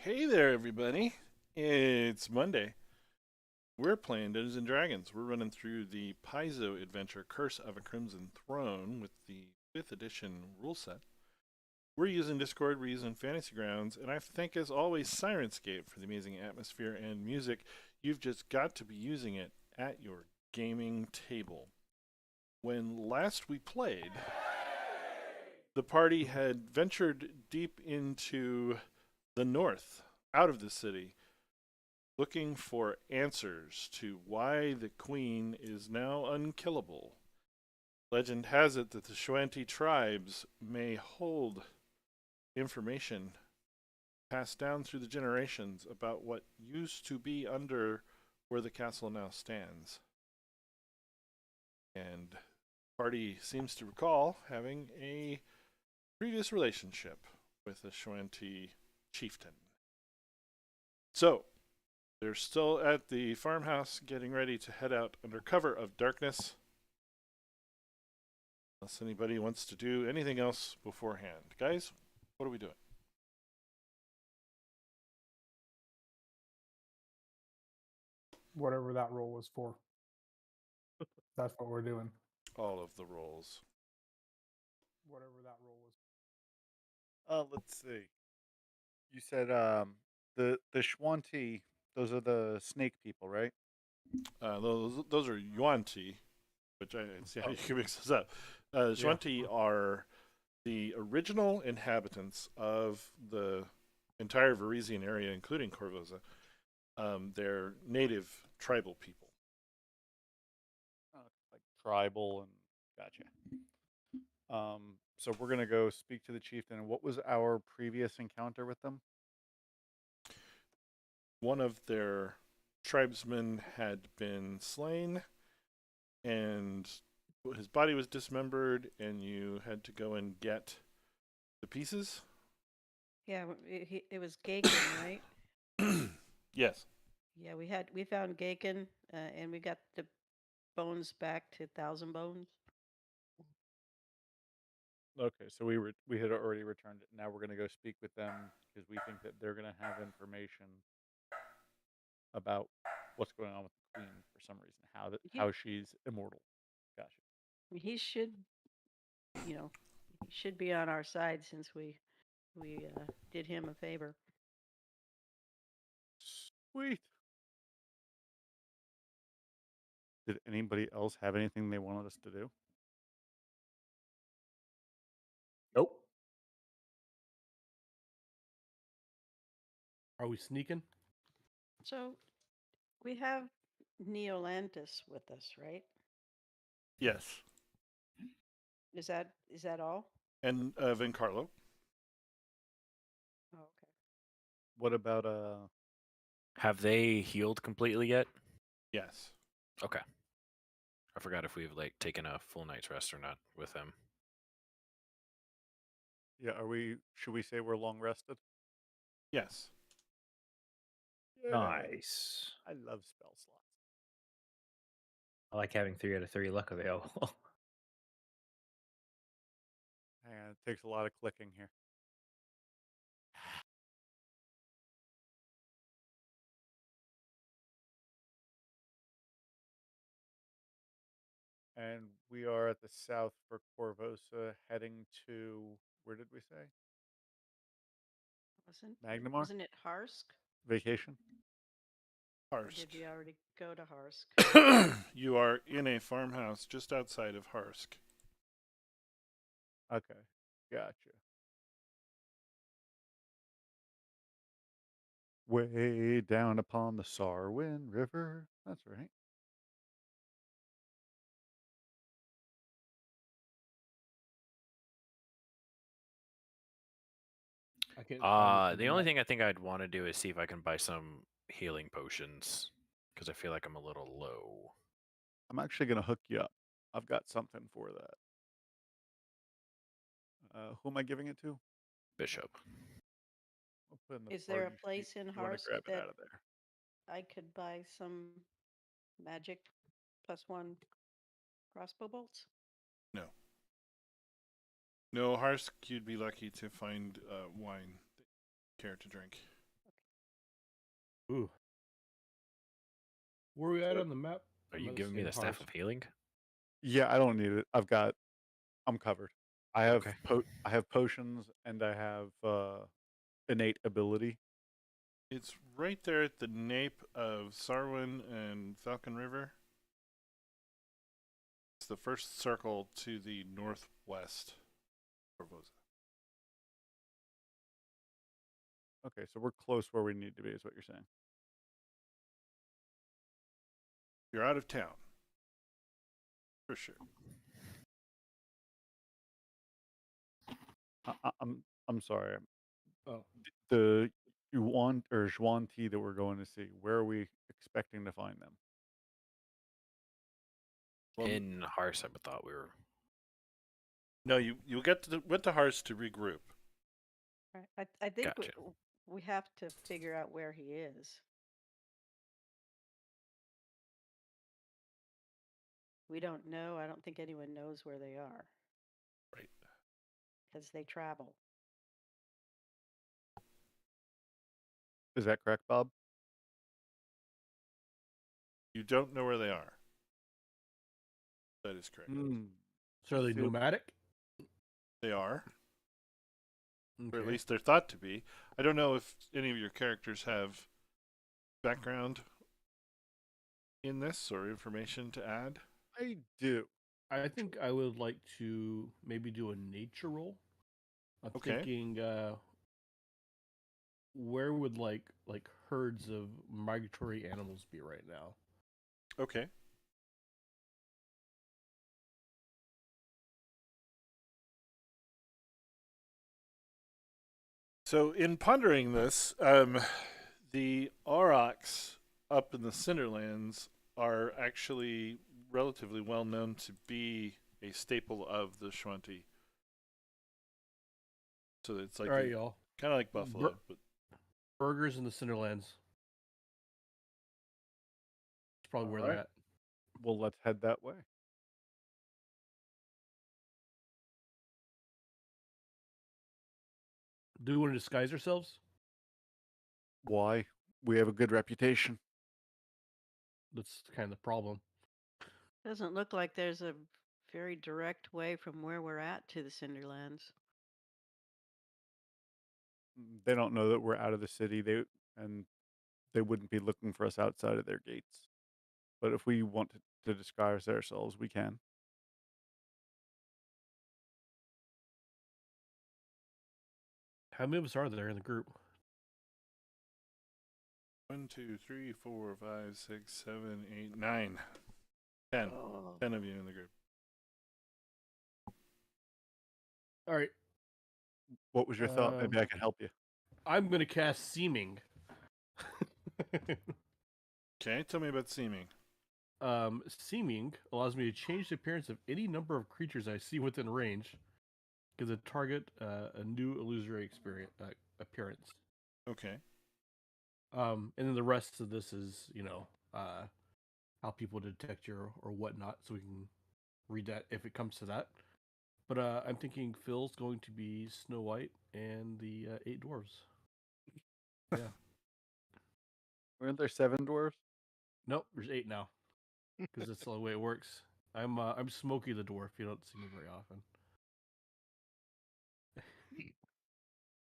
Hey there, everybody. It's Monday. We're playing Dungeons and Dragons. We're running through the Paizo adventure Curse of a Crimson Throne with the 5th edition rule set. We're using Discord, we're using Fantasy Grounds, and I think, as always, Sirenscape for the amazing atmosphere and music. You've just got to be using it at your gaming table. When last we played, the party had ventured deep into the north, out of the city, looking for answers to why the queen is now unkillable. Legend has it that the Shuanti tribes may hold information passed down through the generations about what used to be under where the castle now stands. And the party seems to recall having a previous relationship with a Shuanti chieftain. So, they're still at the farmhouse getting ready to head out under cover of darkness. Unless anybody wants to do anything else beforehand. Guys, what are we doing? Whatever that role was for. That's what we're doing. All of the rolls. Whatever that role was. Let's see. You said the Schwanti, those are the snake people, right? Those are Yuan-Ti, which I see how Oh, you can mix this up. Yeah. Shuan-Ti are the original inhabitants of the entire Varisian area, including Corvosa. They're native tribal people. like tribal and gotcha. So we're gonna go speak to the chieftain. What was our previous encounter with them? One of their tribesmen had been slain, and his body was dismembered, and you had to go and get the pieces. Yeah, it was Gaken, right? Yes. Yeah, we found Gaken, and we got the bones back to Thousand Bones. Okay, so we had already returned it. Now we're gonna go speak with them because we think that they're gonna have information about what's going on with the queen for some reason. He How she's immortal. Gotcha. he should, you know, he should be on our side since we did him a favor. Sweet. Did anybody else have anything they wanted us to do? Nope. Are we sneaking? So we have Neolantis with us, right? Yes. Is that all? And Vincarlo. Oh, okay. What about Have they healed completely yet? Yes. Okay. I forgot if we've taken a full night's rest or not with them. yeah, should we say we're long rested? Yes. Yeah. Nice. I love spell slots. I like having 3 out of 3 luck available. And it takes a lot of clicking here. And we are at the south for Corvosa, heading to where did we say? Wasn't Magnamar? wasn't it Harsk? Vacation? Or Harsk. did we already go to Harsk? You are in a farmhouse just outside of Harsk. Okay. Gotcha. Way down upon the Sarwin River. That's right. I can't find it. The only thing I think I'd want to do is see if I can buy some healing potions because I feel like I'm a little low. I'm actually going to hook you up. I've got something for that. Who am I giving it to? Bishop. I'll put in the Is there a party sheet place in if you want to Harsk grab it that out of there. I could buy some magic +1 crossbow bolts? No. No, Harsk, you'd be lucky to find wine that you care to drink. Ooh. Where are we at So- on the map? Are I'm you at giving me same the staff house. of healing? Yeah, I don't need it. I'm covered. I have Okay. I have potions and I have innate ability. It's right there at the nape of Sarwin and Falcon River. It's the first circle to the northwest. Corvosa. Okay, so we're close where we need to be, is what you're saying. You're out of town. For sure. I'm sorry. Oh, The Yuan or Zhuan Ti that we're going to see, where are we expecting to find them? Well, In Harsh, I thought we were. no, you went to Hars to regroup. Right. I think Gotcha. we have to figure out where he is. We don't know. I don't think anyone knows where they are Right. because they travel. Is that correct, Bob? You don't know where they are. That is correct. so are they Feel- nomadic? They are, or at Okay. least they're thought to be. I don't know if any of your characters have background in this or information to add. I do. I think I would like to maybe do a nature roll. I'm Okay. thinking where would like herds of migratory animals be right now? Okay. So, in pondering this, the aurochs up in the Cinderlands are actually relatively well known to be a staple of the Shwanti. So it's like All right, y'all. kind of like buffalo, but Burgers in the Cinderlands. That's probably where All they're right. at. Well, let's head that way. Do we want to disguise ourselves? Why? We have a good reputation. That's kind of the problem. Doesn't look like there's a very direct way from where we're at to the Cinderlands. They don't know that we're out of the city. They wouldn't be looking for us outside of their gates. But if we want to disguise ourselves, we can. How many of us are there in the group? 1, 2, 3, 4, 5, 6, 7, 8, 9, 10. Oh. 10 of you in the group. All right. What was your thought? Maybe I can help you. I'm going to cast Seeming. Okay, tell me about seeming. Seeming allows me to change the appearance of any number of creatures I see within range. Gives a target a new illusory appearance. Okay. And then the rest of this is, how people detect you or whatnot, so we can read that if it comes to that. But I'm thinking Phil's going to be Snow White and the 8 dwarves. Yeah. Weren't there 7 dwarves? Nope, there's 8 now. Because that's the way it works. I'm Smokey the dwarf. You don't see me very often.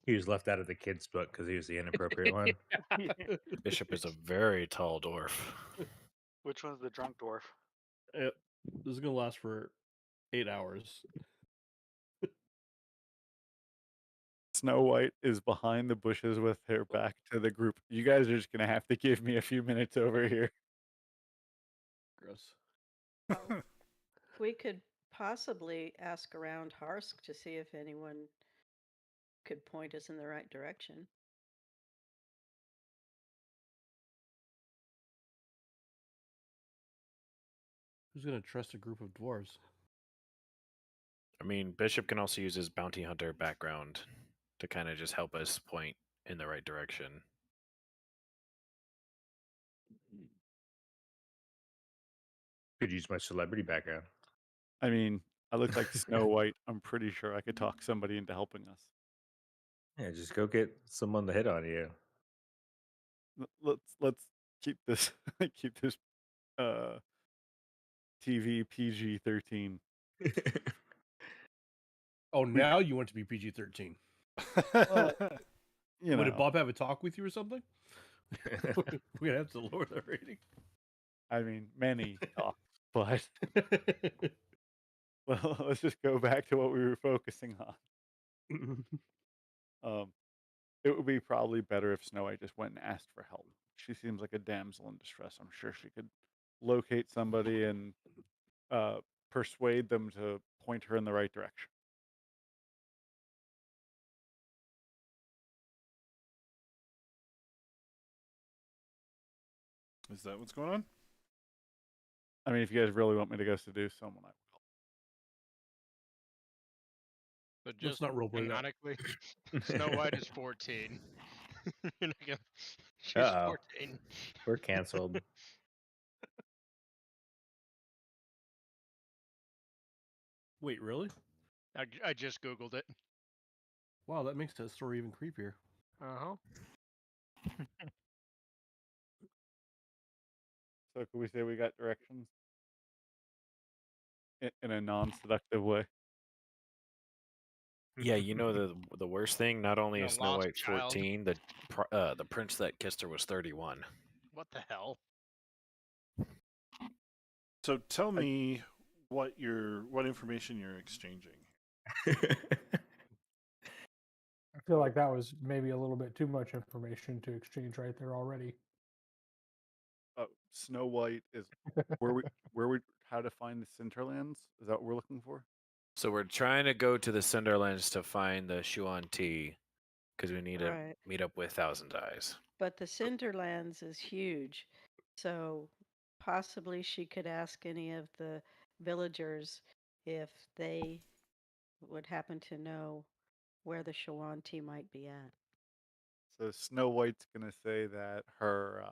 He was left out of the kids' book because he was the inappropriate one. Bishop is a very tall dwarf. Which one's the drunk dwarf? This is gonna last for 8 hours. Snow White is behind the bushes with her back to the group. You guys are just going to have to give me a few minutes over here. Gross. We could possibly ask around Harsk to see if anyone could point us in the right direction. Who's gonna trust a group of dwarves? I mean, Bishop can also use his bounty hunter background to kind of just help us point in the right direction. Could use my celebrity background. I mean, I look like Snow White. I'm pretty sure I could talk somebody into helping us. Yeah, just go get someone to hit on you. let's keep this keep this uh TV PG-13. Oh, now you want it to be PG-13. Well, you Did know, Bob have a talk with you or something? We're gonna have to lower the rating. I mean, many talks, but well, let's just go back to what we were focusing on. Um, it would be probably better if Snow White just went and asked for help. She seems like a damsel in distress. I'm sure she could locate somebody and uh, persuade them to point her in the right direction. Is that what's going on? I mean, if you guys really want me to go seduce someone, I will. But Let's just not roleplay that. canonically, Snow White is 14. You're not gonna- She's Uh-oh. 14. We're canceled. Wait, really? I just Googled it. Wow, that makes that story even creepier. Uh huh. So, can we say we got directions in a non-seductive way? Yeah, you know the worst thing. Not only A is Snow lost White child. 14, the prince that kissed her was 31. What the hell? So tell me what information you're exchanging. I feel like that was maybe a little bit too much information to exchange right there already. Snow White is where we how to find the Cinderlands? Is that what we're looking for? So we're trying to go to the Cinderlands to find the Shuan Tea because we need Right. to meet up with Thousand Eyes. But the Cinderlands is huge. So possibly she could ask any of the villagers if they would happen to know where the Shawanti might be at. So Snow White's gonna say that her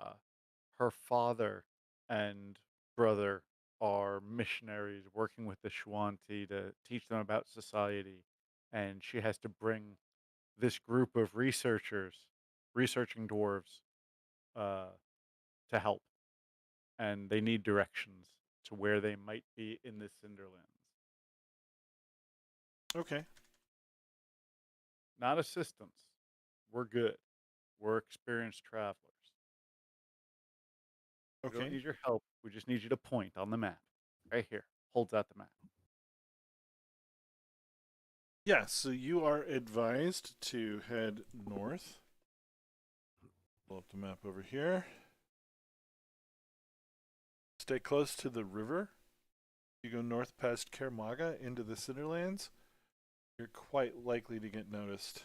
father and brother are missionaries working with the Shuanti to teach them about society, and she has to bring this group of researching dwarves, uh, to help, and they need directions to where they might be in the Cinderlands. Okay. Not assistance. We're good. We're experienced travelers. We don't Okay. need your help. We just need you to point on the map. Right here. Holds out the map. Yeah, so you are advised to head north. Pull up the map over here. Stay close to the river. You go north past Kermaga into the Cinderlands. You're quite likely to get noticed.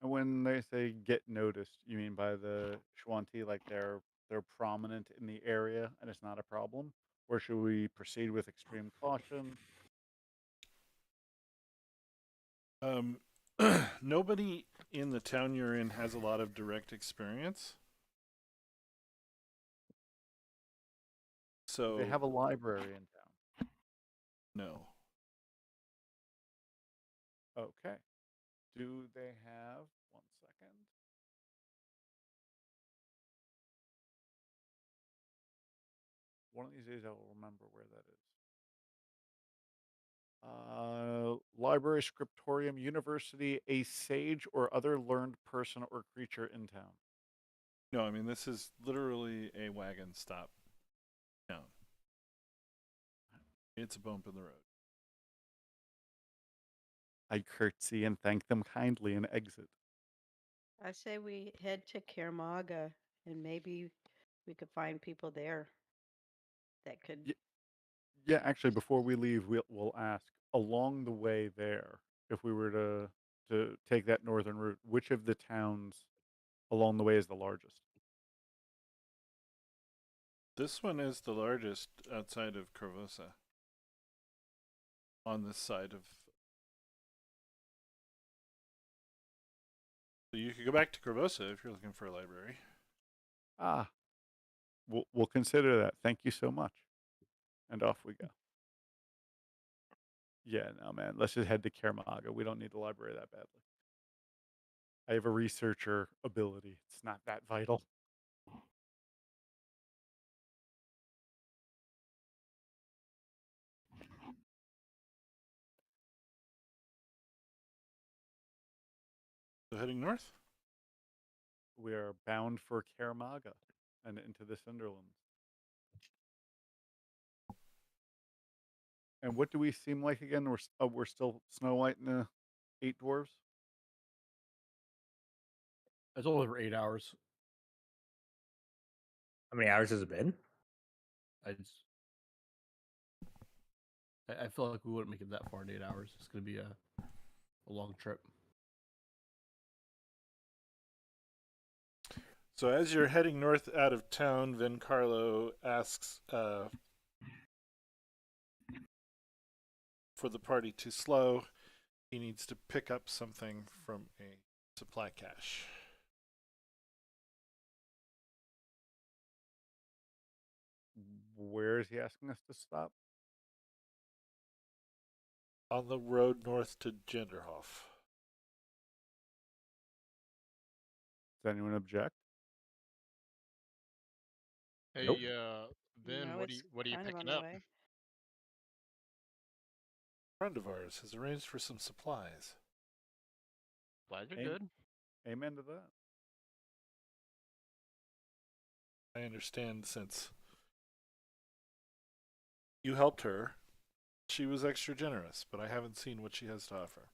And when they say get noticed, you mean by the Schwanti, like they're prominent in the area and it's not a problem? Or should we proceed with extreme caution? Nobody in the town you're in has a lot of direct experience. So They have a library in town. no. Okay. Do they have 1 second? One of these days I will remember where that is. Library, scriptorium, university, a sage or other learned person or creature in town. No, I mean this is literally a wagon stop town. It's a bump in the road. I curtsy and thank them kindly and exit. I say we head to Kermaga and maybe we could find people there that could. Yeah, actually, before we leave, we'll ask along the way there, if we were to take that northern route, which of the towns along the way is the largest? This one is the largest outside of Corvosa. On this side of. So you could go back to Corvosa if you're looking for a library. Ah, we'll consider that. Thank you so much. And off we go. Yeah, no, man. Let's just head to Kermaga. We don't need the library that badly. I have a researcher ability. It's not that vital. So heading north? We are bound for Karamaga and into the Cinderlands. And what do we seem like again? We're still Snow White and the 8 dwarves. It's only for 8 hours. How many hours has it been? I feel like we wouldn't make it that far in 8 hours. It's going to be a long trip. So as you're heading north out of town, Vencarlo asks for the party to slow. He needs to pick up something from a supply cache. Where is he asking us to stop? On the road north to Genderhof. Does anyone object? Hey, Nope. Ben, No, what it's are you kind of on picking the up? way. A friend of ours has arranged for some supplies. Flags are Aim- good. Amen to that. I understand since you helped her, she was extra generous, but I haven't seen what she has to offer.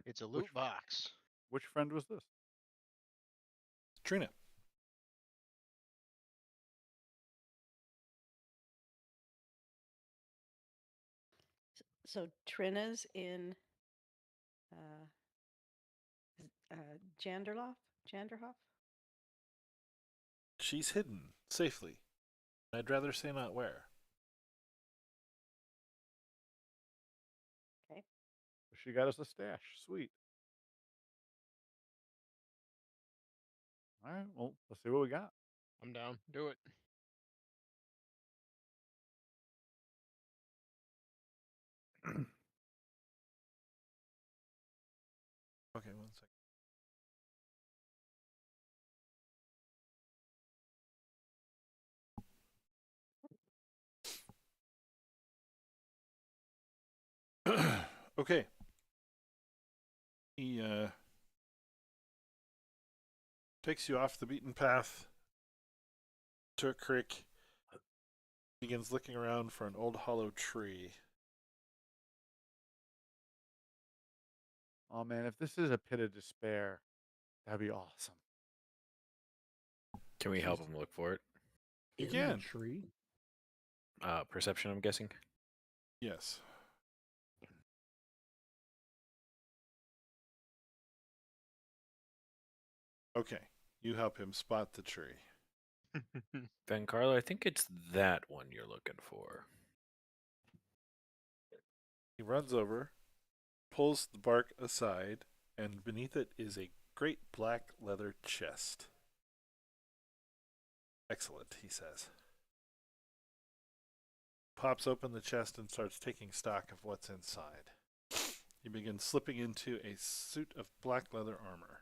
It's a loot Which- box. Which friend was this? Trina. So Trina's in uh, Janderlof? Janderhof? She's hidden safely. I'd rather say not where. Okay. She got us a stash. Sweet. All right. Well, let's see what we got. I'm down. Do it. Okay, one second. Okay. He takes you off the beaten path to a creek, begins looking around for an old hollow tree. Oh man, if this is a pit of despair, that'd be awesome. Can we help him look for it? You In the can. tree? Perception, I'm guessing. Yes. Okay. You help him spot the tree. Ben Carlo, I think it's that one you're looking for. He runs over, pulls the bark aside, and beneath it is a great black leather chest. Excellent, he says. Pops open the chest and starts taking stock of what's inside. He begins slipping into a suit of black leather armor.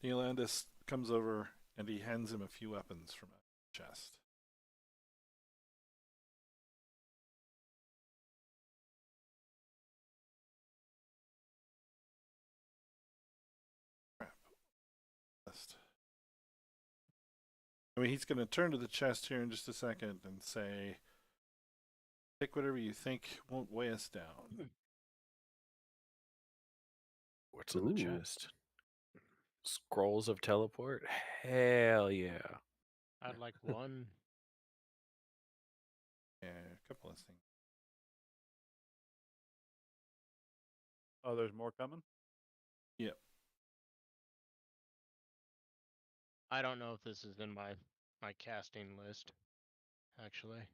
Neolandis comes over and he hands him a few weapons from a chest. Crap. Chest. I mean, he's going to turn to the chest here in just a second and say, take whatever you think won't weigh us down. What's in the Ooh. chest? Scrolls of teleport? Hell yeah. I'd like one. Yeah, a couple of things. Oh, there's more coming? Yep. I don't know if this is in my casting list, actually.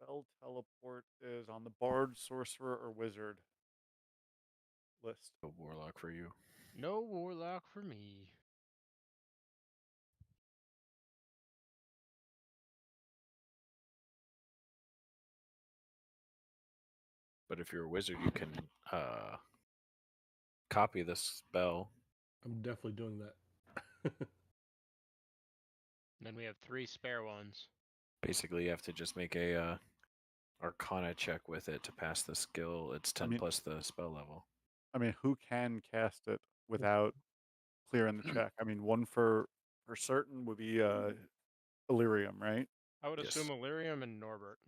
Spell teleport is on the bard, sorcerer, or wizard. list. A warlock for you. No warlock for me. But if you're a wizard, you can copy the spell. I'm definitely doing that. Then we have 3 spare ones. Basically, you have to just make a Arcana check with it to pass the skill. It's 10 mean- plus the spell level. I mean, who can cast it without clearing the check? I mean, one for certain would be Illyrium, right? I would Yes. assume Illyrium and Norbert.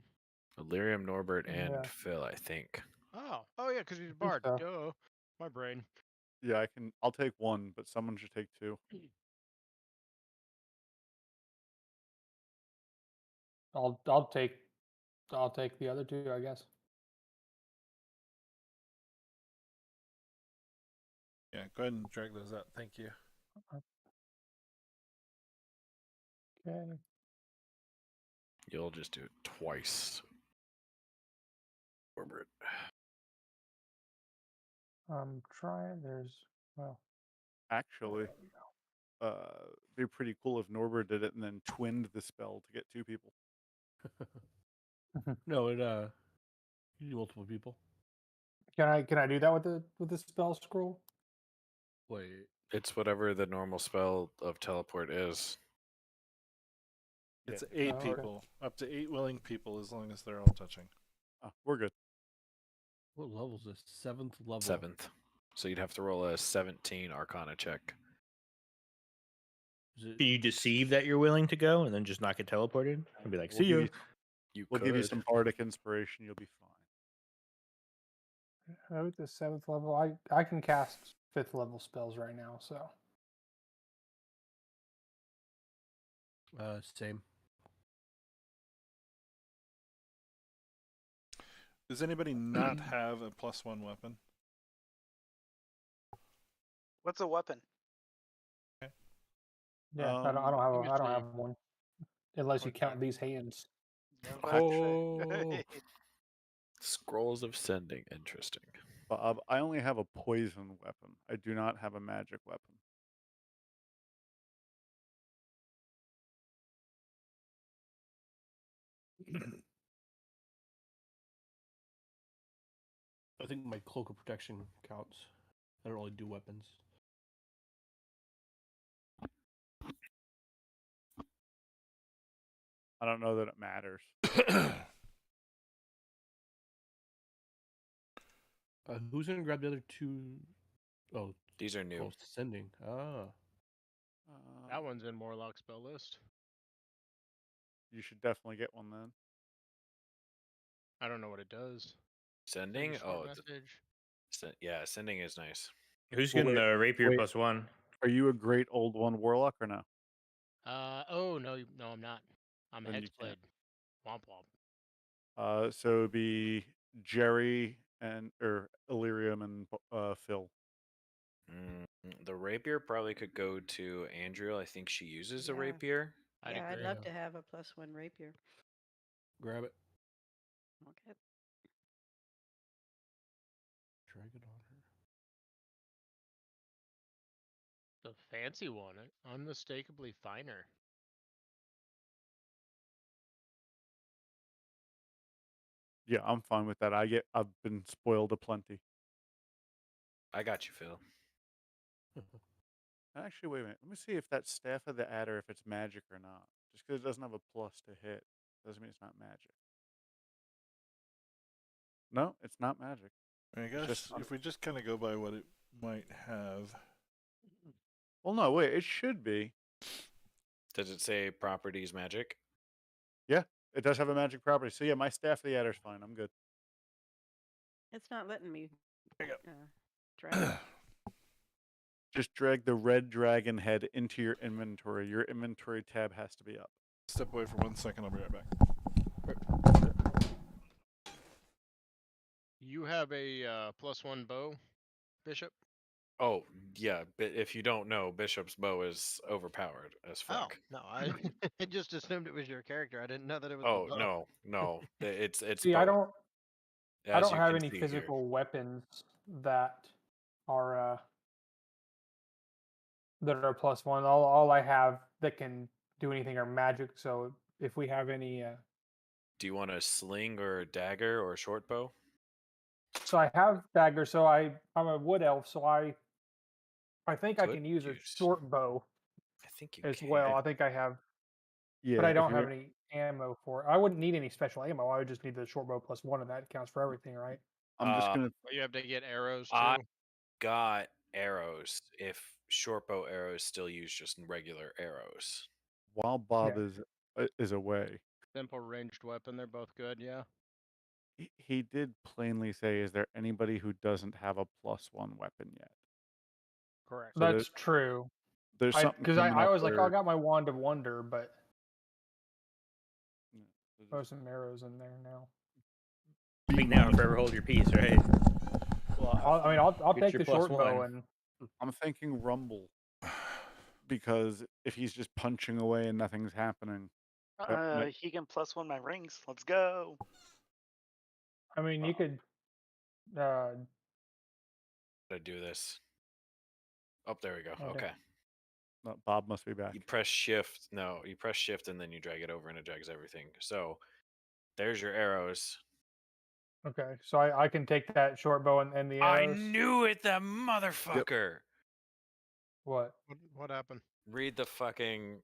Illyrium, Norbert, and Yeah. Phil, I think. Oh yeah, because he's a think bard. so. Duh. My brain. Yeah, I'll take one, but someone should take 2. I'll take the other 2, I guess. Yeah, go ahead and drag those out. Thank you. Okay. You'll just do it twice. Norbert. I'm trying. Well. Actually, there we go. be pretty cool if Norbert did it and then twinned the spell to get 2 people. No, it you do multiple people. Can I do that with the spell scroll? Wait. It's whatever the normal spell of teleport is. It's Yeah. 8 okay. people, up to 8 willing people, as long as they're all touching. Oh, we're good. What level is this? 7th level. 7th. So you'd have to roll a 17 Arcana check. Is it, Can you deceive that you're willing to go and then just not get teleported? And be like, We'll see give you. you, You we'll could. give you some bardic inspiration. You'll be fine. With the 7th level, I can cast 5th level spells right now. So same. Does anybody not have a +1 weapon? What's a weapon? yeah, I don't let me have see. one, unless you What count the- these hands. Yeah, I was Oh, about to say. Scrolls of Sending. Interesting. Bob, I only have a poison weapon. I do not have a magic weapon. I think my cloak of protection counts. I don't really do weapons. I don't know that it matters. Who's gonna grab the other 2? Oh, These are new. close to sending. Ah. That one's in Morlock spell list. You should definitely get one then. I don't know what it does. Send a Sending? short Oh, message. yeah, sending is nice. Who's Well, getting wait, the rapier wait. +1? Are you a great old one warlock or no? Oh no, no, I'm not. I'm Then you Hexblade. can't. Womp womp. So it'd be Jerry or Illyrium and Phil. The rapier probably could go to Andrew. I think she uses a Yeah. rapier. I'd Yeah, I'd agree. love to have a +1 rapier. Grab it. Okay. Drag it on her. The fancy one, unmistakably finer. Yeah, I'm fine with that. I've been spoiled aplenty. I got you, Phil. Actually, wait a minute. Let me see if that Staff of the Adder, if it's magic or not. Just because it doesn't have a plus to hit, doesn't mean it's not magic. No, it's not magic. I It's just guess if we just kind of go by what it might have. Well, no, wait. It should be. Does it say properties magic? Yeah, it does have a magic property. So yeah, my Staff of the Adder's fine. I'm good. It's not letting me There you drag it. Just drag the red dragon head into your inventory. Your inventory tab has to be up. Step away for 1 second. I'll be right back. You have a +1 bow, Bishop? Oh, yeah. But if you don't know, Bishop's bow is overpowered as fuck. Oh, no, I I just assumed it was your character. I didn't know that it was Oh, the bow. no. It's See, I both. don't As you have can any see here. physical weapons that are that are +1. All I have that can do anything are magic. So if we have any, Do you want a sling or a dagger or a short bow? so I have dagger. So I'm a wood elf. So I think I Could can use a use- short bow I think you as can. well. I think I have, Yeah, but I if don't you have were, any ammo for it. I wouldn't need any special ammo. I would just need the short bow +1, and that counts for everything, right? I'm just gonna. Well, you have to get arrows too. I got arrows. If short bow arrows still use just regular arrows. While Bob Yeah. is away, Simple ranged weapon. They're both good. Yeah. he did plainly say, "Is there anybody who doesn't have a +1 weapon yet?" Correct. So That's true. there's something Because coming I up was like, oh, I where. got my wand of wonder, but Yeah, so there's just- some arrows in there now. Speak now and forever hold your peace, right? well, I'll Get take your the plus short bow one. and I'm thinking rumble because if he's just punching away and nothing's happening, that might. He can +1 my rings. Let's go. I mean you could To do this. Oh, there we go. I don't- Okay. No, Bob must be back. You press shift. No, you press shift and then you drag it over and it drags everything. So there's your arrows. okay. So I can take that short bow and the I arrows. knew it, that motherfucker. What? What happened? Read the fucking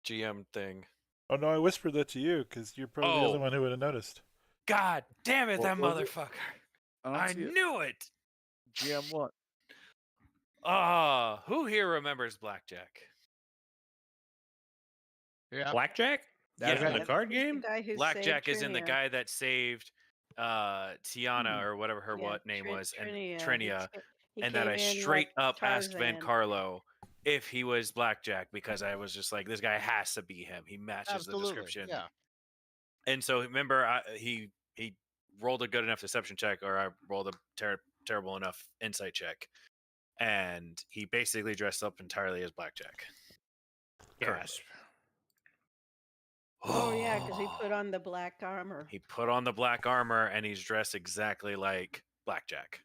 GM thing. Oh no, I whispered that to you because you're probably the only Oh. one who would have noticed. God damn it, What that was it? motherfucker. I don't I see it. knew it. GM what? Who here remembers Blackjack? Yeah. Blackjack? That was Yeah. in the card He's the game? guy who Blackjack saved is in the Trinia. guy that saved Tiana or whatever her Yeah, name was and Trinia. Trinia. He And that I came in straight like up asked Van Tarzan. Carlo if he was Blackjack because I was just like, this guy has to be him. He matches Absolutely. the description. Yeah. And so remember, he rolled a good enough deception check, or I rolled a terrible enough insight check, and he basically dressed up entirely as Blackjack. Gasp. Oh yeah, because he put on the black armor. He put on the black armor, and he's dressed exactly like Blackjack.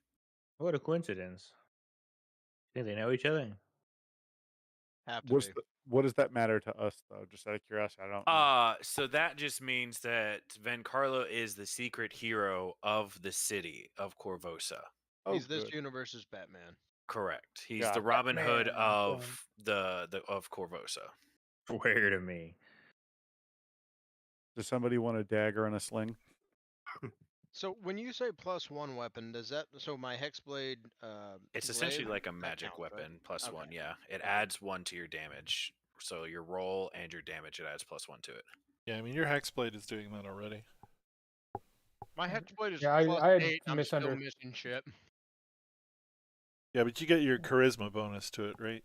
What a coincidence. Think they know each other? Have to What's be. what does that matter to us though? Just out of curiosity, I don't know. So that just means that Van Carlo is the secret hero of the city of Corvosa. Oh, He's this good. universe's Batman. Correct. He's Got the it. Robin Hood Batman, of of Corvosa. Swear to me. Does somebody want a dagger and a sling? So when you say +1 weapon, does that so my hexblade? It's essentially blade, like a that magic counts, right? weapon plus Okay. one. Yeah, it adds 1 to your damage. So your roll and your damage, it adds +1 to it. Yeah, I mean your hexblade is doing that already. My hexblade is Yeah, I had +8. I'm still misunder- missing shit. Yeah, but you get your charisma bonus to it, right?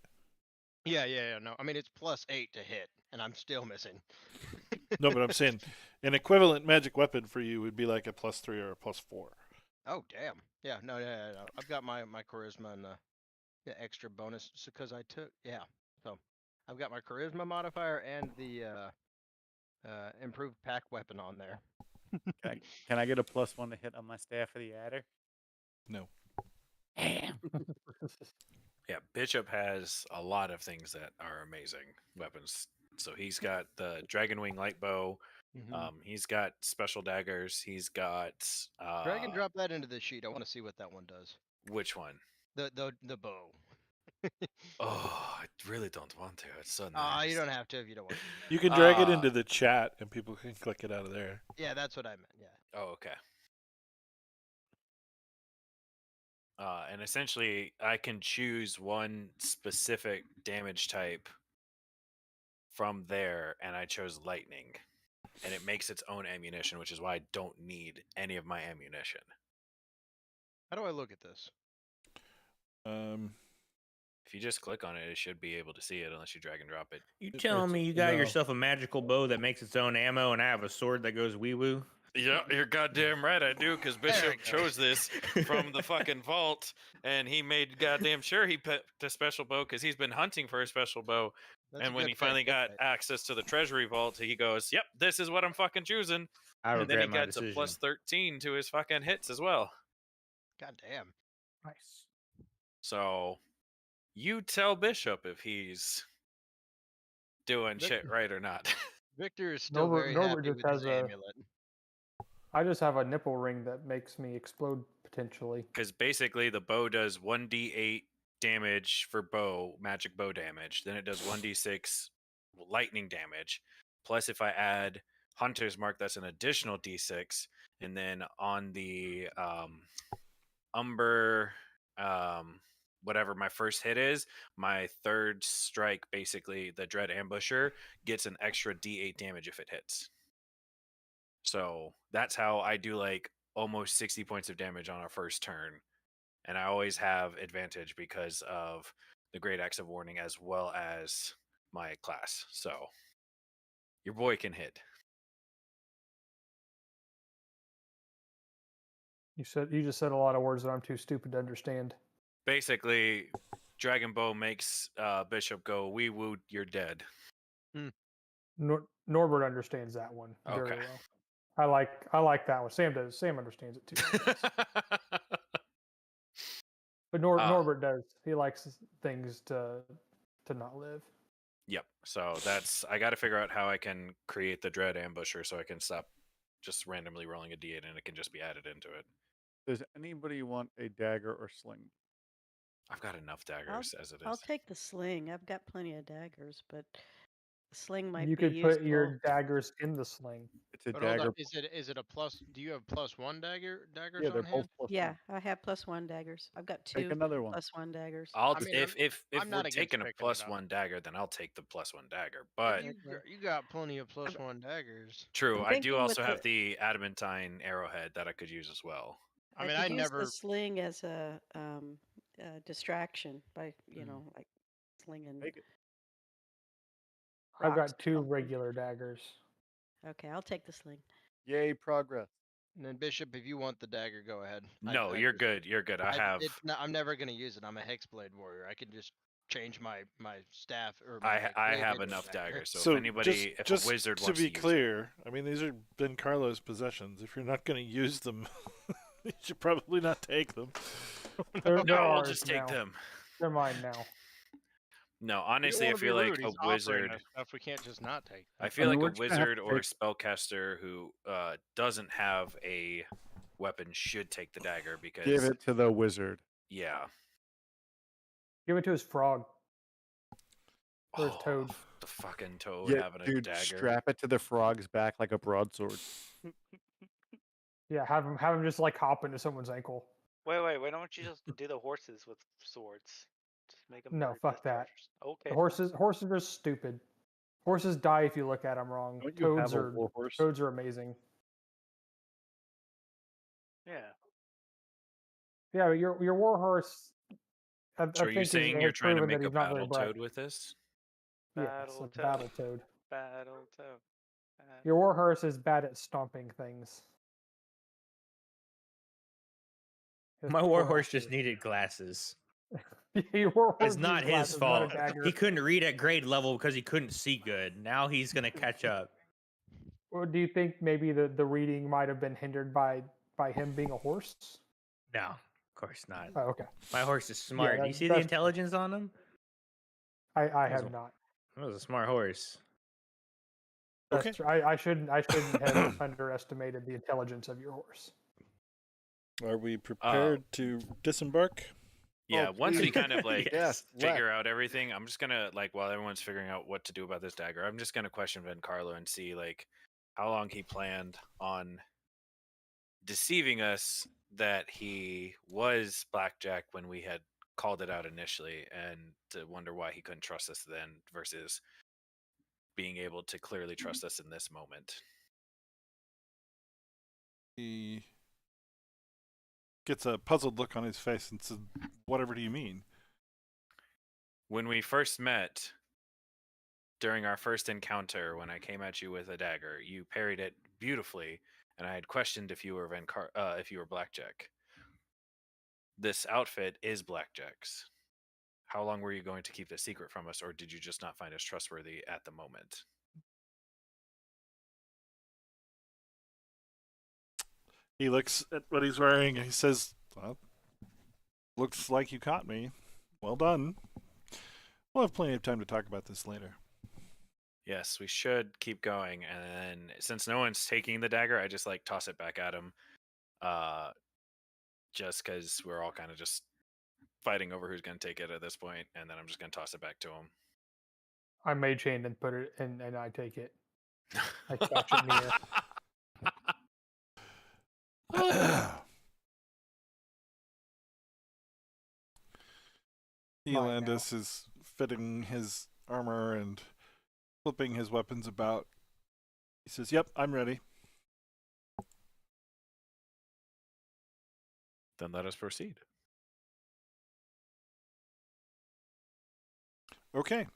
Yeah. No, I mean it's +8 to hit, and I'm still missing. No, but I'm saying an equivalent magic weapon for you would be like a +3 or a +4. Oh damn. Yeah. No. I've got my charisma and the extra bonus because I took So I've got my charisma modifier and the improved pack weapon on there. Can I get a +1 to hit on my staff of the adder? No. Damn. Yeah, Bishop has a lot of things that are amazing weapons. So he's got the Dragon Wing light bow. He's got special daggers. He's got Drag and drop that into the sheet. I want to see what that one does. Which one? The bow. Oh, I really don't want to. It's so nice. You don't have to if you don't want to. You can drag it into the chat and people can click it out of there. Yeah, that's what I meant. Yeah. Oh, okay. And essentially, I can choose one specific damage type from there, and I chose lightning. And it makes its own ammunition, which is why I don't need any of my ammunition. How do I look at this? If you just click on it, it should be able to see it unless you drag and drop it. You telling me you got yourself a magical bow that makes its own ammo and I have a sword that goes wee woo? Yeah, you're goddamn right I do, because Bishop chose this from the fucking vault, and he made goddamn sure he picked a special bow because he's been hunting for a special bow. That's and when he finally got access to the treasury vault, he goes, "Yep, this is what I'm fucking choosing." I and then he regret my gets a decision. +13 to his fucking hits as well. God damn. Nice. So you tell Bishop if he's doing shit right or not. Victor is still Norbert, very Norbert happy just with his has a. amulet. I just have a nipple ring that makes me explode potentially. Because basically the bow does 1d8 damage for bow, magic bow damage. Then it does 1d6 lightning damage. Plus, if I add Hunter's Mark, that's an additional d6. And then on the Umber, whatever my first hit is, my third strike, basically the Dread Ambusher, gets an extra d8 damage if it hits. So that's how I do like almost 60 points of damage on our first turn. And I always have advantage because of the Great Axe of Warning as well as my class. So your boy can hit. You just said a lot of words that I'm too stupid to understand. Basically, Dragon Bow makes Bishop go, "We woo, you're dead." Norbert understands that one very Okay. well. I like that one. Sam does. Sam understands it too. I guess. But Norbert does. He likes things to not live. Yep. So that's I got to figure out how I can create the Dread Ambusher so I can stop just randomly rolling a d8 and it can just be added into it. Does anybody want a dagger or sling? I've got enough daggers as it is. I'll take the sling. I've got plenty of daggers, but the sling might You be could useful. put your daggers in the sling. It's a But hold on, dagger. is it a plus? Do you have +1 daggers Yeah, they're on hand? both +1. Yeah, I have +1 daggers. I've got Take 2 another one. +1 daggers. I'll I mean, if I'm we're not against taking a picking it up. +1 dagger, then I'll take the +1 dagger. Yeah, But you got plenty of +1 daggers. true, I'm I do thinking with also have the adamantine arrowhead that I could use as well. I I mean, could I use never. the sling as a distraction by Mm. like slinging. Take it. I've rocks got or 2 something. regular daggers. Okay, I'll take the sling. Yay, progress. And then Bishop, if you want the dagger, go ahead. No, I you're just- good. You're good. I'm never gonna use it. I'm a hexblade warrior. I can just change my staff or my. I blade have into a enough dagger. daggers. So, So if anybody, if just a wizard to wants be to use clear, I mean these are Ben Carlo's possessions. If you're not going to use them, you should probably not take them. They're it, no, I'll ours just take now. them. They're mine now. No, We don't honestly, I wanna be feel like rude, a he's offering wizard. us stuff we can't just not take. I feel I mean, like a we're just gonna have wizard to or a take- spellcaster who doesn't have a weapon should take the dagger because Give it to the wizard. yeah. Give it to his frog or his Oh, toad. the fucking toad Yeah, having a dude, dagger. strap it to the frog's back like a broadsword. Yeah, have him just like hop into someone's ankle. Wait, why don't you just do the horses with swords? Just make them. No, fuck that. Okay. The horses are stupid. Horses die if you look at them wrong. Don't you have Toads a are warhorse? toads are amazing. Yeah. Yeah, but your warhorse. I So are you think saying has you're trying to proven make that a he's not very battle bright. toad with this? Yes, Battle a toad. battle toad. Battle toad. Your warhorse is bad at stomping things. His My poor warhorse asses. just needed glasses. Your warhorse It's not needs his glasses, not a fault. dagger. He couldn't read at grade level because he couldn't see good. Now he's gonna catch up. Or do you think maybe the reading might have been hindered by him being a horse? No, of course not. Oh, okay. My horse is smart. Do you that- see the that's- intelligence on him? I That was have a- not. That was a smart horse. That's Okay. true. I shouldn't have underestimated the intelligence of your horse. Are we prepared to disembark? Yeah, once we please. kind of like Yes, figure out everything, I'm just gonna like while everyone's figuring out what to do about this dagger, I'm just gonna question Van Carlo and see like how long he planned on deceiving us that he was Blackjack when we had called it out initially, and to wonder why he couldn't trust us then versus being able to clearly trust us in this moment. He gets a puzzled look on his face and says, "Whatever do you mean?" When we first met, during our first encounter, when I came at you with a dagger, you parried it beautifully, and I had questioned if you were if you were Blackjack. This outfit is Blackjack's. How long were you going to keep this secret from us, or did you just not find us trustworthy at the moment? He looks at what he's wearing and he says, "Well, looks like you caught me." Well done. We'll have plenty of time to talk about this later. Yes, we should keep going, and then since no one's taking the dagger, I just like toss it back at him. Just because we're all kind of just fighting over who's going to take it at this point, and then I'm just going to toss it back to him. I mage hand and put it in, and I take it. I catch it in the air. Elandis is fitting his armor and flipping his weapons about. He says, "Yep, I'm ready." Then let us proceed. Okay.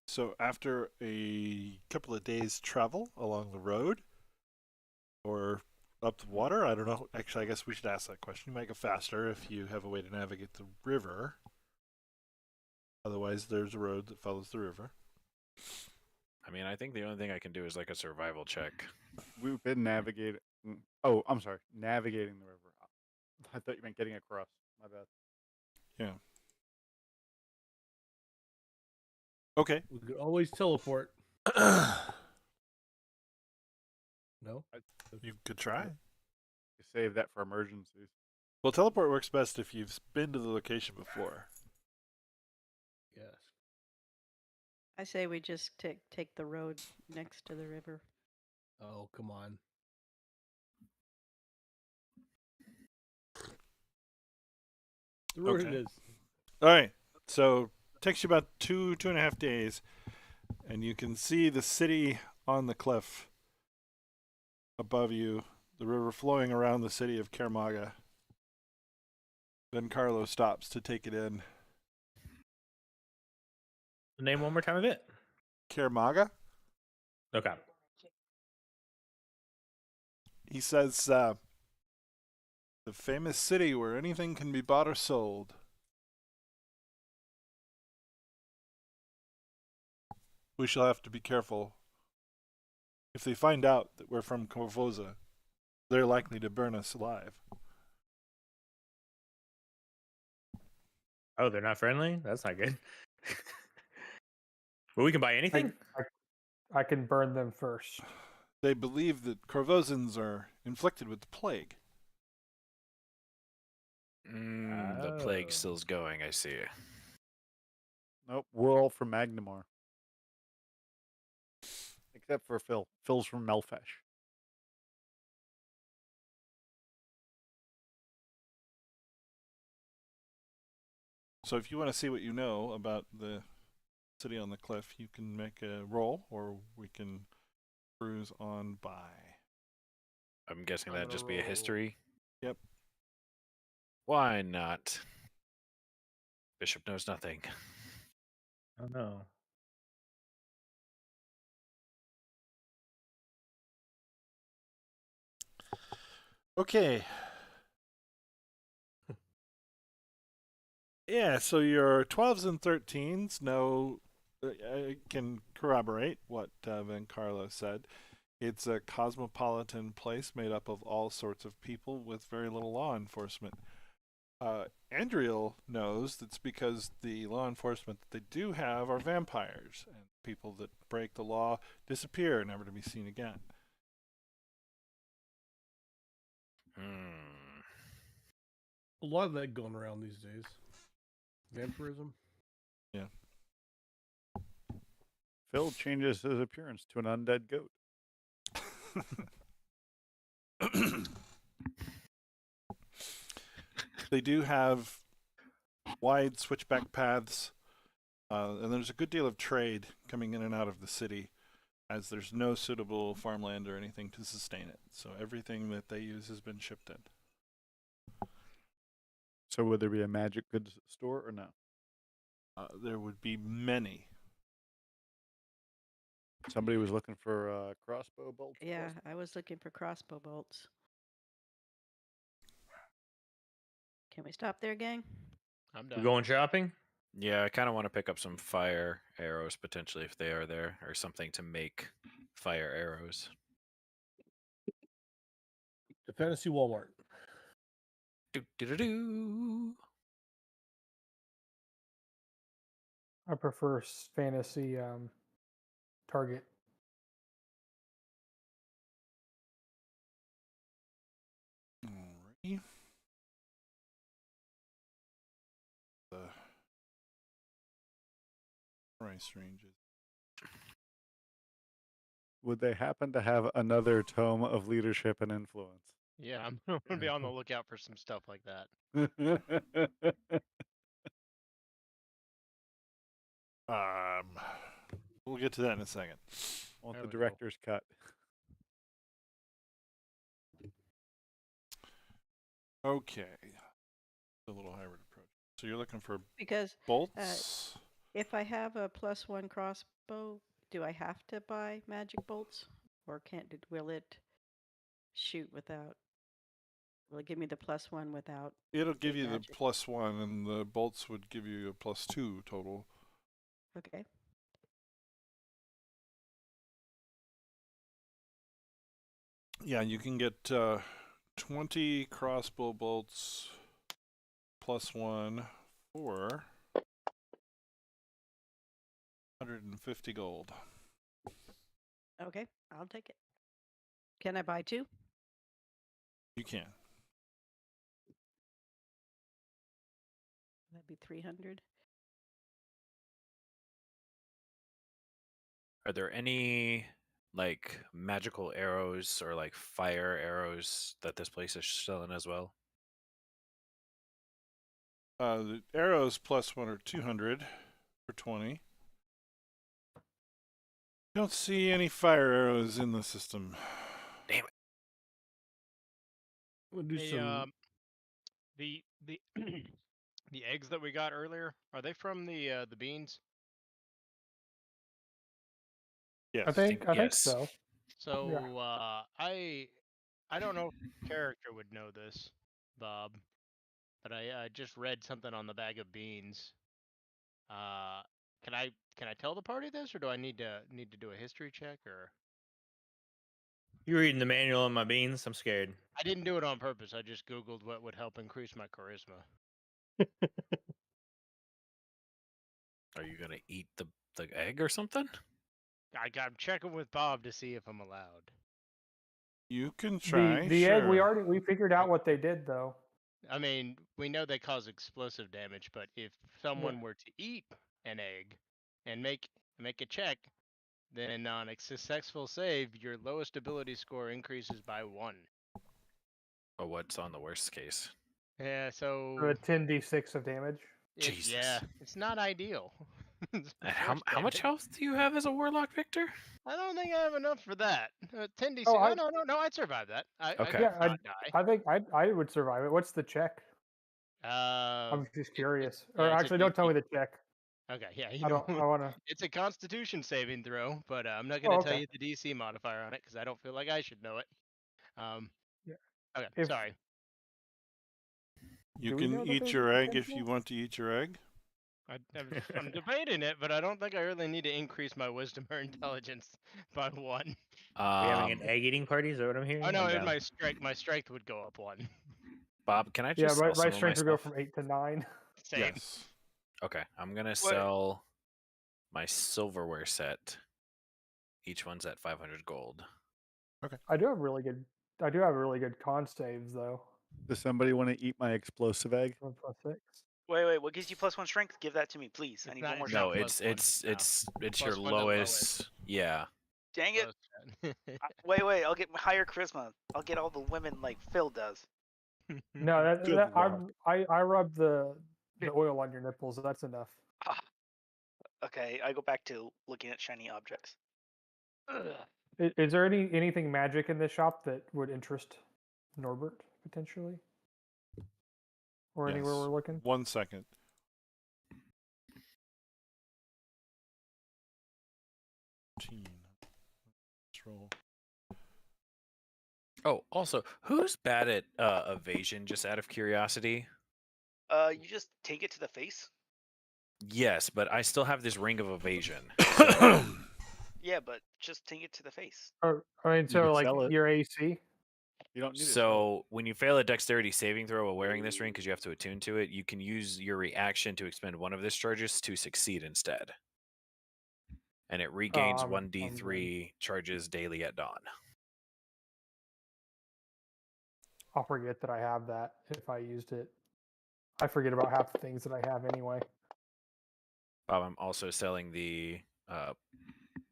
So after a couple of days travel along the road or up the water, I don't know. Actually, I guess we should ask that question. You might go faster if you have a way to navigate the river. Otherwise, there's a road that follows the river. I mean, I think the only thing I can do is like a survival check. We've been navigating. Oh, I'm sorry. Navigating the river. I thought you meant getting across. My bad. Yeah. Okay. We could always teleport. No? You could try. You save that for emergencies. Well, teleport works best if you've been to the location before. Yes. I say we just take the road next to the river. Oh, come on. The road Okay. it is. All right. So takes you about 2.5 days, and you can see the city on the cliff above you, the river flowing around the city of Kermaga. Then Carlo stops to take it in. The name one more time of it. Kermaga? Okay. He says, the famous city where anything can be bought or sold. We shall have to be careful. If they find out that we're from Corvosa, they're likely to burn us alive. Oh, they're not friendly? That's not good. But we can buy anything? I can burn them first. They believe that Corvosans are inflicted with the plague. The plague still's going, I see. Nope, we're all from Magnamar. Except for Phil. Phil's from Melfesh. So if you want to see what you know about the city on the cliff, you can make a roll, or we can cruise on by. I'm guessing I'm that'd gonna just be a roll. history. Yep. Why not? Bishop knows nothing. Oh no. Okay. Yeah, so your 12s and 13s know, can corroborate what Van Carlo said. It's a cosmopolitan place made up of all sorts of people with very little law enforcement. Andriel knows that's because the law enforcement that they do have are vampires, and people that break the law disappear, never to be seen again. A lot of that going around these days. Vampirism. Yeah. Phil changes his appearance to an undead goat. They do have wide switchback paths, and there's a good deal of trade coming in and out of the city, as there's no suitable farmland or anything to sustain it. So everything that they use has been shipped in. So would there be a magic goods store or no? There would be many. Somebody was looking for crossbow bolts. Yeah, I was looking for crossbow bolts. Can we stop there, gang? I'm We done. going shopping? Yeah, I kind of want to pick up some fire arrows potentially if they are there, or something to make fire arrows. The Fantasy Walmart. Do do do do. I prefer fantasy target. Alrighty. The price ranges. Would they happen to have another tome of leadership and influence? Yeah, I'm gonna be on the lookout for some stuff like that. We'll get to that in a second. Want There the we go. director's cut. Okay. A little hybrid approach. So you're looking for Because bolts? if I have a +1 crossbow, do I have to buy magic bolts, or will it shoot without? Will it give me the +1 without? It'll give big you magic? the +1, and the bolts would give you a +2 total. Okay. Yeah, you can get 20 crossbow bolts +1 for 150 gold. Okay, I'll take it. Can I buy 2? You can. That'd be 300. Are there any like magical arrows or like fire arrows that this place is selling as well? The arrows +1 are 200 for 20. Don't see any fire arrows in the system. Damn it. We'll do Hey, some. the the eggs that we got earlier, are they from the beans? Yes. I think yes. so. So I don't know if the character would know this, Bob, but I just read something on the bag of beans. Can I tell the party this, or do I need to do a history check, or? You reading the manual on my beans? I'm scared. I didn't do it on purpose. I just Googled what would help increase my charisma. Are you gonna eat the egg or something? I'm checking with Bob to see if I'm allowed. You can try. The sure. egg we figured out what they did though. I mean, we know they cause explosive damage, but if someone were to eat an egg and make a check, then on a successful save, your lowest ability score increases by 1. But what's on the worst case? Yeah, so A 10d6 of damage. yeah, it's not ideal. It's And force how much damage. health do you have as a warlock, Victor? I don't think I have enough for that. 10d6. Oh, No, I'd survive that. I Okay. did Yeah, not die. I think I would survive it. What's the check? Uh, I'm just curious. yeah, Or it's a actually, don't tell DC. me the check. Okay, yeah, I don't. I want to. it's a Constitution saving throw, but I'm not gonna tell okay. you the DC modifier on it because I don't feel like I should know it. Yeah. Okay, sorry. You Do we know can that eat there's your egg if potential? you want to eat your egg. I'm debating it, but I don't think I really need to increase my wisdom or intelligence by 1. Are we having an egg eating party? Is that what I'm hearing? Oh no, I'm down. my strength would go up 1. Bob, can I Yeah, just my sell some strength of would my go stuff? from 8 to 9. Same. Yes. Okay, I'm gonna sell my silverware set. Each one's at 500 gold. I do have really good. I do have really good con saves though. Does somebody want to eat my explosive egg? 1+6. Wait, what gives you +1 strength? Give that to me, please. I It's need not- one more it's No, strength. it's your Plus one to lowest. Yeah. Dang it. Wait, I'll get higher charisma. I'll get all the women like Phil does. No, Good luck. I rub the oil on your nipples. That's enough. Ah. Okay, I go back to looking at shiny objects. Ugh. Is there anything magic in this shop that would interest Norbert potentially, or anywhere Yes. we're looking? 1 second. Let's roll. Oh, also, who's bad at evasion? Just out of curiosity. You just take it to the face. Yes, but I still have this ring of evasion. Yeah, but just take it to the face. Or, I mean, You so could like sell it. your AC. You don't need a spell. So when you fail a dexterity saving throw while wearing this ring, because you have to attune to it, you can use your reaction to expend one of this charges to succeed instead. And it regains I'm 1d3 charges daily at dawn. I'll forget that I have that if I used it. I forget about half the things that I have anyway. I'm also selling the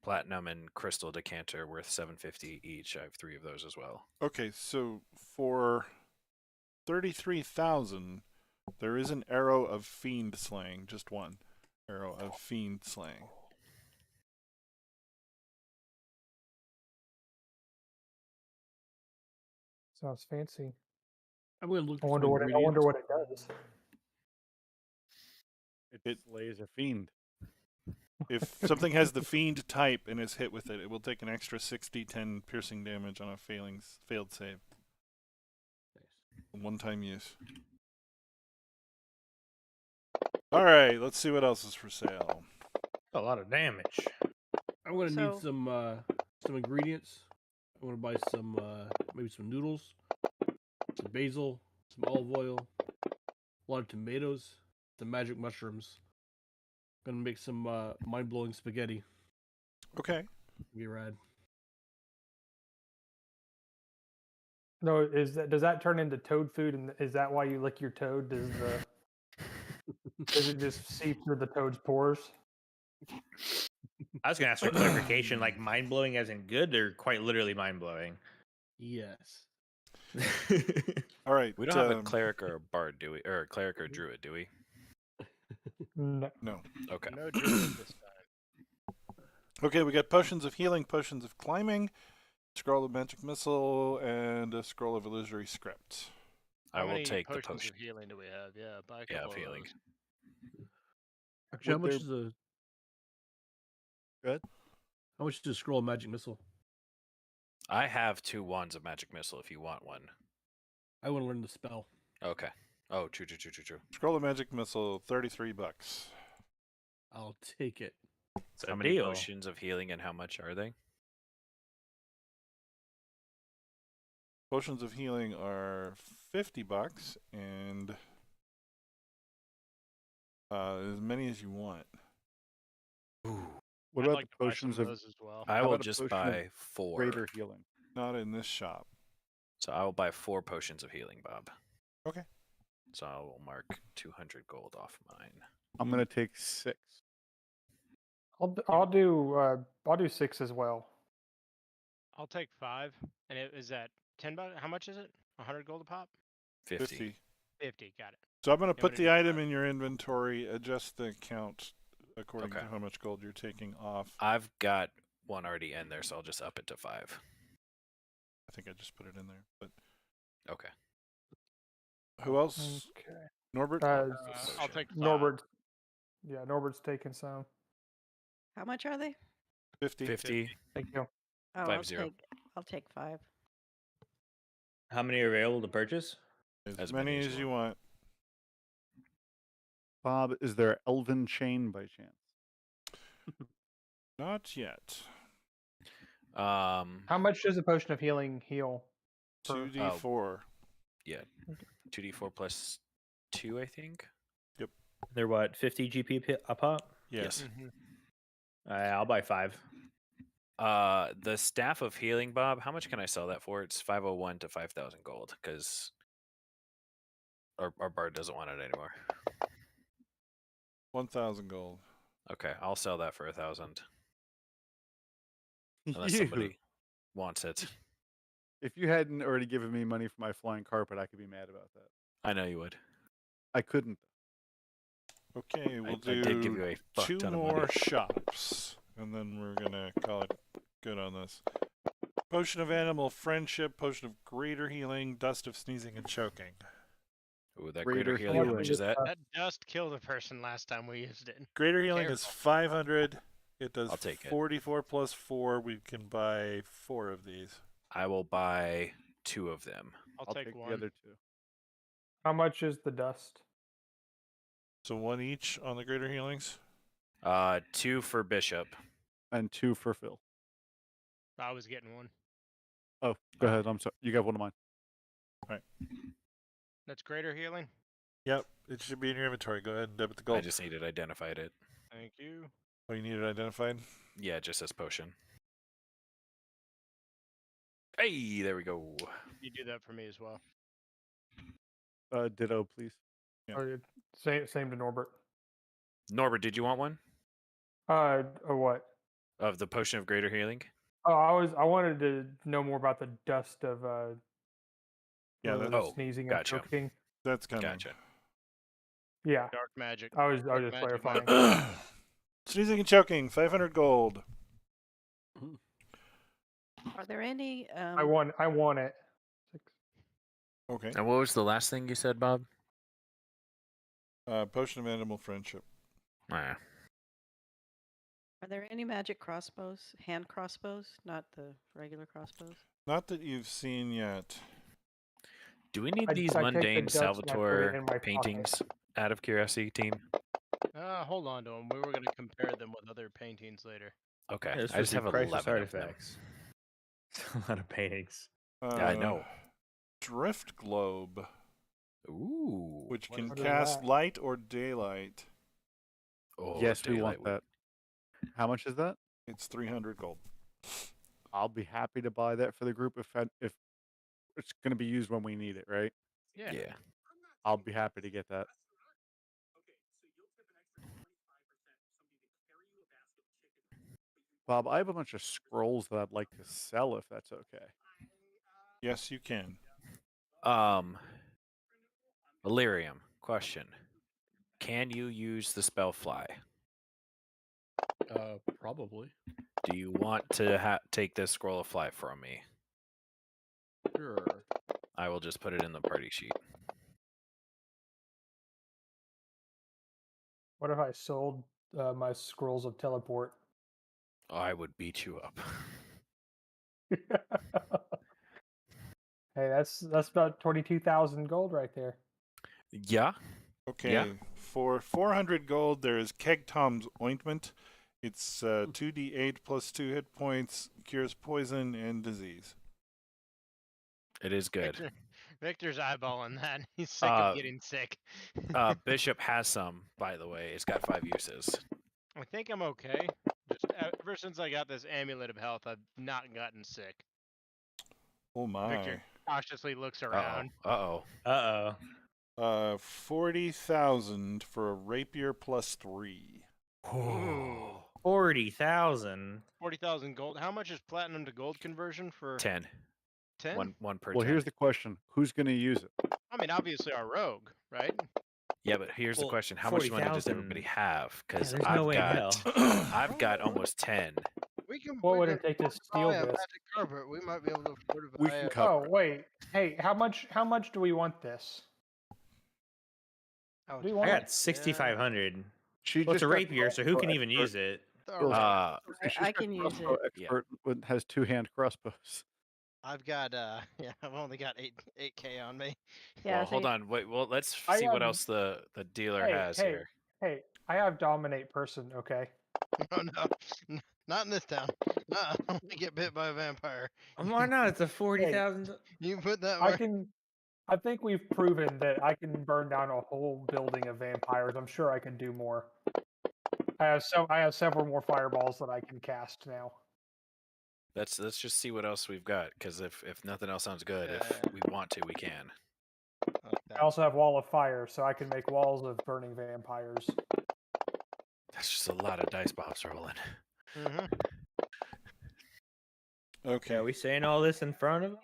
platinum and crystal decanter worth $750 each. I have 3 of those as well. Okay, so for 33,000, there is an arrow of fiend slaying, just one arrow of fiend slaying. Sounds fancy. I'm going to look I for wonder some what ingredients. I wonder what it does. It slays a fiend. If something has the fiend type and is hit with it, it will take an extra 6d10 piercing damage on a failed save. One-time use. All right, let's see what else is for sale. A lot of damage. I'm going to So- need some ingredients. I want to buy some maybe some noodles, some basil, some olive oil, a lot of tomatoes, some magic mushrooms. Gonna make some mind-blowing spaghetti. Okay. Be rad. No, does that turn into toad food? And is that why you lick your toad? Does it just seep through the toad's pores? I was gonna ask for clarification, like mind blowing as in good or quite literally mind blowing. Yes. All right. We don't have a cleric or a bard, do we? Or a cleric or a druid, do we? No. No. Okay. No druid this time. Okay, we got potions of healing, potions of climbing, scroll of magic missile, and a scroll of illusory script. I How will many take the potions potion. of healing do we have? Yeah, buy a Yeah, couple of of healing. those. Actually, how Would much there- is a Good. how much is a scroll of magic missile? I have 2 wands of magic missile if you want one. I want to learn the spell. Okay. Oh, true. Scroll of magic missile, $33. I'll take it. It's How a many deal. potions of healing and how much are they? Potions of healing are $50, and as many as you want. What I'd about like the to buy some potions of of those as well. I How will about a just potion of buy 4. greater healing? Not in this shop. So I will buy 4 potions of healing, Bob. Okay. So I will mark 200 gold off mine. I'm gonna take 6. I'll do 6 as well. I'll take 5. And is that $10? How much is it? 100 gold a pop? 50. 50. Got it. So I'm going to I'm put gonna the do item 5. in your inventory, adjust the count according Okay. to how much gold you're taking off. I've got one already in there, so I'll just up it to 5. I think I just put it in there. But Okay. who else? Okay. Norbert? I'll Potion. take 5. Norbert's taking some. How much are they? 50. 50. Thank you. Oh, 50. I'll take 5. How many are available to purchase? As many as you want. Bob, is there elven chain by chance? Not yet. How much does a potion of healing heal? 2d4. Yeah. 2d4 plus 2, I think. They're what, 50 GP a pop? Yes. I'll buy 5. The staff of healing, Bob. How much can I sell that for? It's 501 to 5,000 gold because our bard doesn't want it anymore. 1,000 gold. Okay, I'll sell that for 1,000 unless somebody wants it. If you hadn't already given me money for my flying carpet, I could be mad about that. I know you would. I couldn't. Okay, we'll I did give do you a fuck 2 ton of more money. shops, and then we're going to call it good on this. Potion of animal friendship, potion of greater healing, dust of sneezing and choking. Ooh, that Greater greater healing. How healing. much is that? That dust killed a person last time we used it. Greater healing is Terrible. 500. It does I'll take it. 44 plus 4. We can buy 4 of these. I will buy 2 of them. I'll I'll take take 1. the other 2. How much is the dust? So 1 each on the greater healings. 2 for Bishop. And 2 for Phil. I was getting 1. Oh, go ahead. I'm sorry. You got one of mine. That's greater healing. Yep, it should be in your inventory. Go ahead and debit the I gold. just needed identified it. Thank you. Oh, you need it identified? Yeah, it just says potion. Hey, there we go. You do that for me as well. Ditto, please. Yeah. Or same to Norbert. Norbert, did you want one Or what? of the potion of greater healing? Oh, I wanted to know more about the dust of Yeah, the that's, sneezing gotcha. and choking. that's coming. Gotcha. Yeah, Dark magic. I was Dark just magic clarifying. Sneezing and choking, 500 gold. Are there any? I want it. Okay. And what was the last thing you said, Bob? Potion of animal friendship. Ah. Are there any magic crossbows? Hand crossbows, not the regular crossbows. Not that you've seen yet. Do we need I these take the mundane dust and I put it Salvatore in my pocket. paintings out of curiosity, team? Hold on to them. We were going to compare them with other paintings later. Okay. Yeah, this I was just have priceless 11 of them. artifacts. A lot of paintings. Yeah, I know. Drift globe, Ooh. which What can is cast that? light or daylight. Oh, Yes, we daylight want that. How much is that? It's 300 gold. I'll be happy to buy that for the group if it's going to be used when we need it, right? Yeah. Yeah. I'll be happy to get that. Bob, I have a bunch of scrolls that I'd like to sell if that's okay. Yes, you can. Illyrium, question. Can you use the spell fly? Probably. Do you want to take this scroll of fly from me? Sure. I will just put it in the party sheet. What if I sold my scrolls of teleport? I would beat you up. Hey, that's about 22,000 gold right there. Yeah. Okay. Yeah. For 400 gold, there is Keg Tom's ointment. It's 2d8 plus 2 hit points, cures poison and disease. It is good. Victor's eyeballing that. He's sick of getting sick. Bishop has some, by the way. It's got 5 uses. I think I'm okay. Just ever since I got this amulet of health, I've not gotten sick. Oh my. Victor cautiously looks around. Uh-oh. 40,000 for a rapier plus 3. Ooh. 40,000. 40,000 gold. How much is platinum to gold conversion for 10. 10? One per Well, 10. here's the question: who's going to use it? I mean, obviously our rogue, right? Yeah, but here's the Well, question: how much money does 40,000 everybody have? Because there's no way in hell. I've got almost 10. We can. What we would can it take to steal buy a this? magic carpet. We might be able to afford to We buy can a- cover Oh it. wait, hey, how much do we want this? Oh, Do you it's want I it? got 6,500. She Well, it's just a got rapier, so who can crossbow even expert. use it? All Well, right. She's I got can use crossbow it. expert has 2-hand crossbows. I've got I've only got 8K on me. Yeah, Well, hold on. Wait. Well, let's I see what have- else the dealer Hey, has hey, here. hey, I have dominate person, okay? Oh no, not in this town. I want to get bit by a vampire. Why not? It's a 40,000. You put that. I think we've proven that I can burn down a whole building of vampires. I'm sure I can do more. I have several more fireballs that I can cast now. Let's just see what else we've got. Because if nothing else sounds good, if we want to, we can. I also have wall of fire, so I can make walls of burning vampires. That's just a lot of dice Bob's rolling. Mm-hmm. Okay. Are we saying all this in front of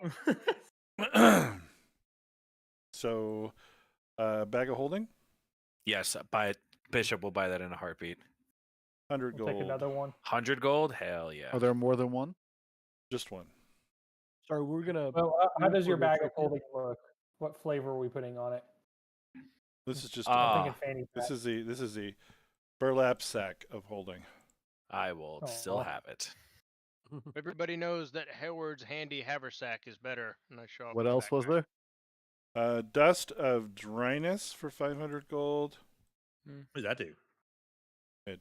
him? So, bag of holding, Yes, buy it. Bishop will buy that in a heartbeat. 100 We'll gold. take another one. 100 gold? Hell yeah. Are there more than one? Just one. Sorry, we're gonna. Well, how does your order a bag of trip here? holding look? What flavor are we putting on it? This is just. I'm Ah, thinking fanny pack. This is the burlap sack of holding. I will still Aw. have it. Everybody knows that Howard's handy haversack is better. And I show up What with else that was guy. there? Dust of dryness for 500 gold. What does that do?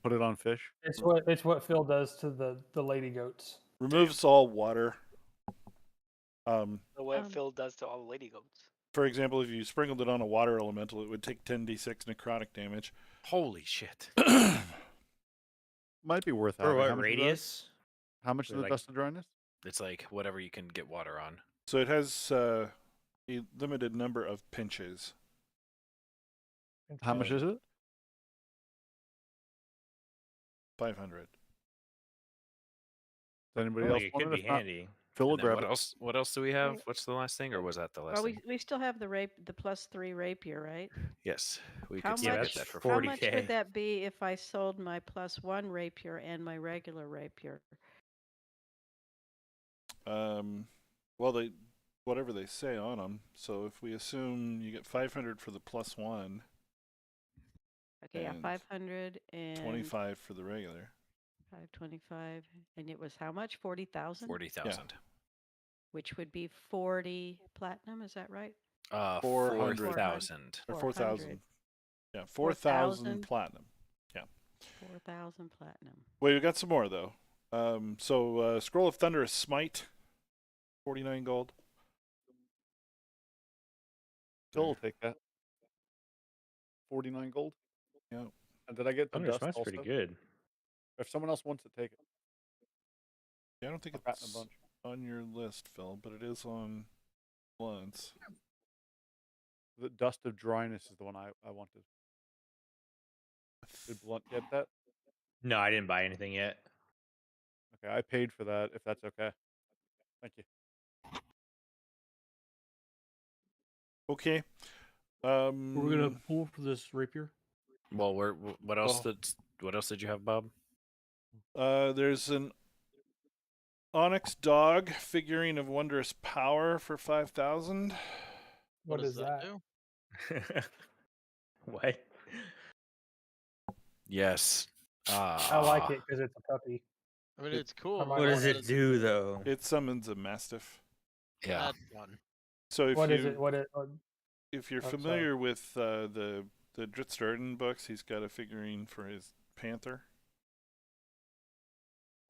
Put it on fish. It's what Phil does to the lady goats. Removes all water. What Um, Phil does to all the lady goats. For example, if you sprinkled it on a water elemental, it would take 10d6 necrotic damage. Holy shit. Might be worth For having. what How much is that? radius? How much For is the like- dust of dryness? It's like whatever you can get water on. So it has a limited number of pinches. How much is it? 500. Does anybody Oh, else it want could it? be If not, handy. Phil will And then grab what it. else? What else do we have? What's the last thing, or was that the last well, thing? we still have the +3 rapier, right? Yes, we How could still much? get that for How 40. much 40K. would that be if I sold my +1 rapier and my regular rapier? Well, whatever they say on them. So if we assume you get 500 for the +1, Okay, yeah, And 500 and 25 for the regular. 525, and it was how much? 40,000, 40,000. which would be 40 platinum. Is that right? 400. 4,000. Or 400. 4,000. Yeah, 4,000 platinum. 4,000 platinum. Wait, we got some more though. So Scroll of Thunderous Smite, 49 gold. Phil will take that. 49 gold. Yeah. And did I get the Thunder dust Smite's also? pretty good. If someone else wants to take it, Yeah, I don't think I've gotten a it's bunch. on your list, Phil, but it is on once. The dust of dryness is the one I wanted. Did Blunt get that? No, I didn't buy anything yet. Okay, I paid for that. If that's okay. Thank you. Okay. We're gonna pull for this rapier. Well, what else Oh. what else did you have, Bob? There's an Onyx Dog figurine of wondrous power for 5,000. What does is that? do? What? Yes. I like it because it's a puppy. I mean, It- it's cool. I but might What what does it do though? It summons a Mastiff. Yeah. That's fun. So if What you is it? if you're Oh, sorry. familiar with the Drittsturden books, he's got a figurine for his panther.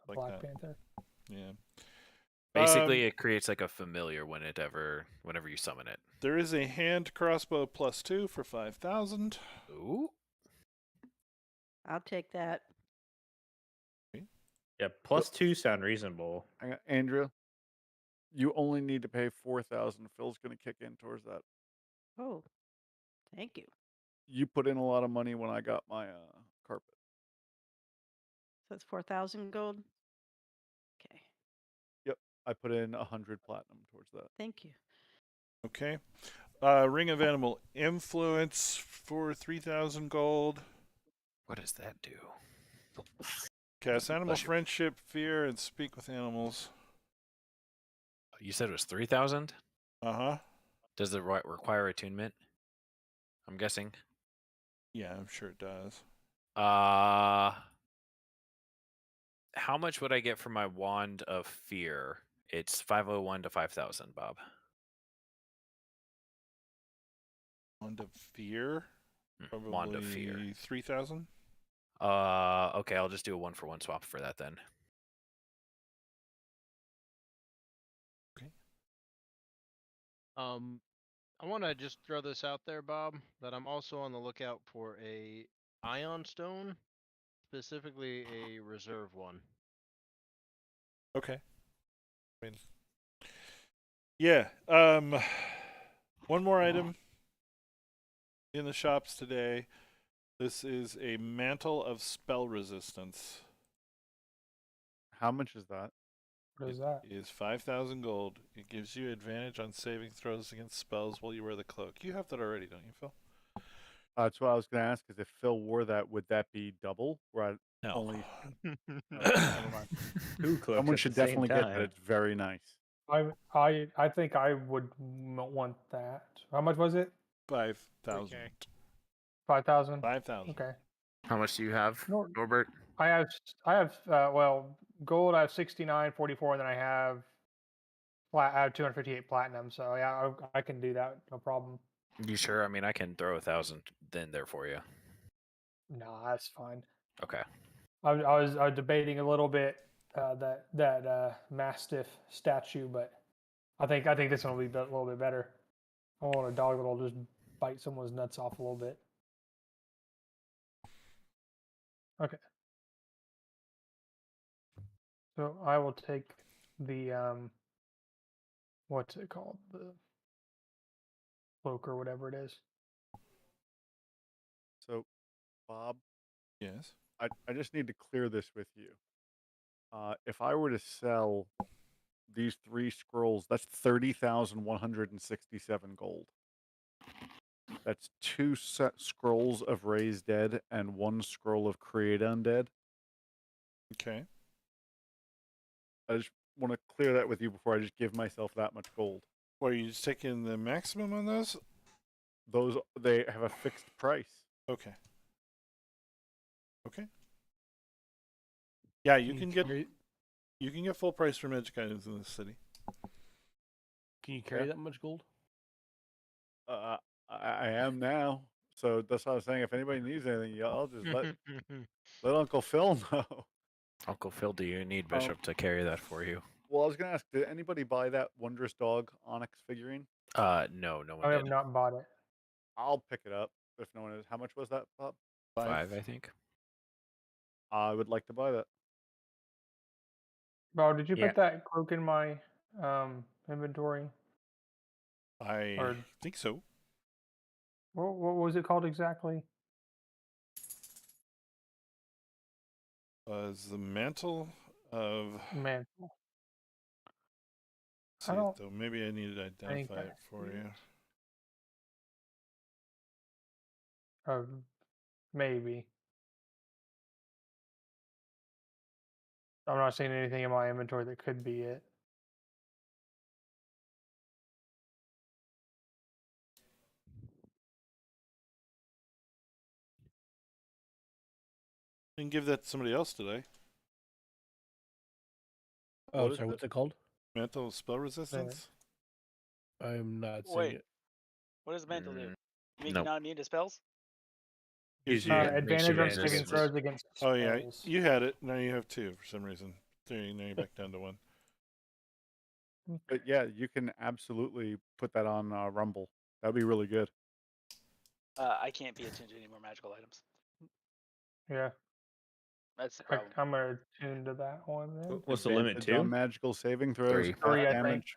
Like Black that. Panther. Yeah. Basically, it creates like a familiar whenever you summon it. There is a hand crossbow +2 for 5,000. Ooh. I'll take that. Yeah, +2 sound reasonable. Hang on, Andrew, you only need to pay 4,000. Phil's going to kick in towards that. Oh, thank you. You put in a lot of money when I got my carpet. So that's 4,000 gold. Okay, I put in 100 platinum towards that. thank you. Okay. Ring of Animal Influence for 3,000 gold. What does that do? Cast Animal Bless you. Friendship, Fear, and Speak with Animals. You said it was 3,000? Uh-huh. Does it require attunement? I'm guessing. Yeah, I'm sure it does. How much would I get for my Wand of Fear? It's 501 to 5,000, Bob. Wand of Fear? Probably Wand of Fear. 3,000? Okay, I'll just do a 1-for-1 swap for that then. I want to just throw this out there, Bob, that I'm also on the lookout for a ion stone, specifically a reserve one. Okay. I mean, yeah. One more item in the shops today. This is a Mantle of Spell Resistance. How much is that? What is that? It is 5,000 gold. It gives you advantage on saving throws against spells while you wear the cloak. You have that already, don't you, Phil? That's what I was going to ask. Is if Phil wore that, would that be double? Where I No. only. Oh, never mind. Two cloaks Someone at should the same definitely get that. time. It's very nice. I think I would want that. How much was it? 5,000. 5,000. 5,000. Okay. How much do you have, Nor- Norbert? I have well, gold. I have 69, 44, and then I have 258 platinum. So yeah, I can do that. No problem. You sure? I mean, I can throw 1,000 in there for you. No, that's fine. Okay. I was debating a little bit that Mastiff statue, but I think this one will be a little bit better. I want a dog that'll just bite someone's nuts off a little bit. Okay. So I will take the what's it called? The cloak or whatever it is. So, Bob, Yes. I just need to clear this with you. If I were to sell these 3 scrolls, that's 30,167 gold. That's 2 scrolls of Raise Dead and 1 scroll of Create Undead. Okay. I just want to clear that with you before I just give myself that much gold. Well, are you just taking the maximum on those? Those, they have a fixed price. Okay. Okay. Yeah, you can get full price for magic items in this city. Can you carry that much gold? I am now. So that's what I was saying. If anybody needs anything, I'll just let Uncle Phil know. Uncle Phil, do you need Bishop to carry that for you? Well, I was gonna ask, did anybody buy that Wondrous Dog Onyx figurine? No, no one I did. have not bought it. I'll pick it up if no one is. How much was that, Bob? 5, I think. I would like to buy that. Bo, did you Yeah. put that cloak in my inventory? I think so. What was it called exactly? Was the mantle of Mantle. see I it don't though. Maybe I need to think identify I it for see you. Maybe. I'm not seeing anything in my inventory that could be it. You can give that to somebody else today. Oh, What is sorry, it? what's it called? Mantle of spell resistance. I'm not seeing Wait. it. What does mantle do? Make Nope. you not immune to spells? Gives you you Advantage on resistance. saving throws against Oh yeah, spells. you had it. Now you have 2 for some reason. There, now you're back down to 1. But yeah, you can absolutely put that on Rumble. That'd be really good. I can't be attuned to any more magical items. Yeah, That's the problem. I'm gonna tune to that one then. What's the limit? Advantage on 2? magical saving throws. 3. cast 3, I damage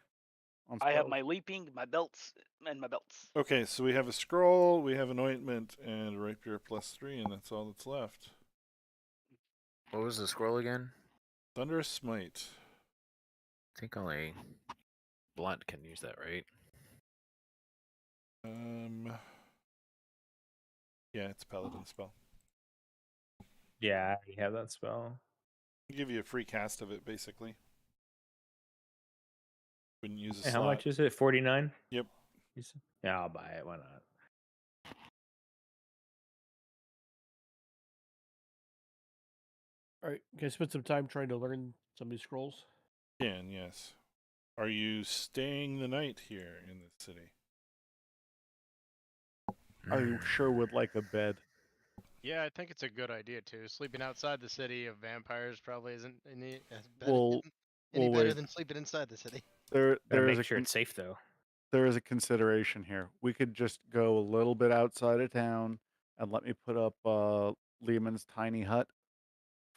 think. on I have spells. my leaping, my belts, and my belts. Okay, so we have a scroll, we have an ointment, and a rapier +3, and that's all that's left. What was the scroll again? Thunderous Smite. I think only Blunt can use that, right? Yeah, it's a paladin spell. Yeah, you have that spell. I'll give you a free cast of it, basically. Wouldn't use a Hey, slot. how much is it? 49? Yep. Yeah, I'll buy it. Why not? All right, can I spend some time trying to learn some of these scrolls? Can, yes. Are you staying the night here in the city? I sure would like a bed. Yeah, I think it's a good idea too. Sleeping outside the city of vampires probably isn't any Well, better wait. than sleeping inside the city. There Gotta is make a sure it's safe, though. there is a consideration here. We could just go a little bit outside of town and let me put up Lehman's tiny hut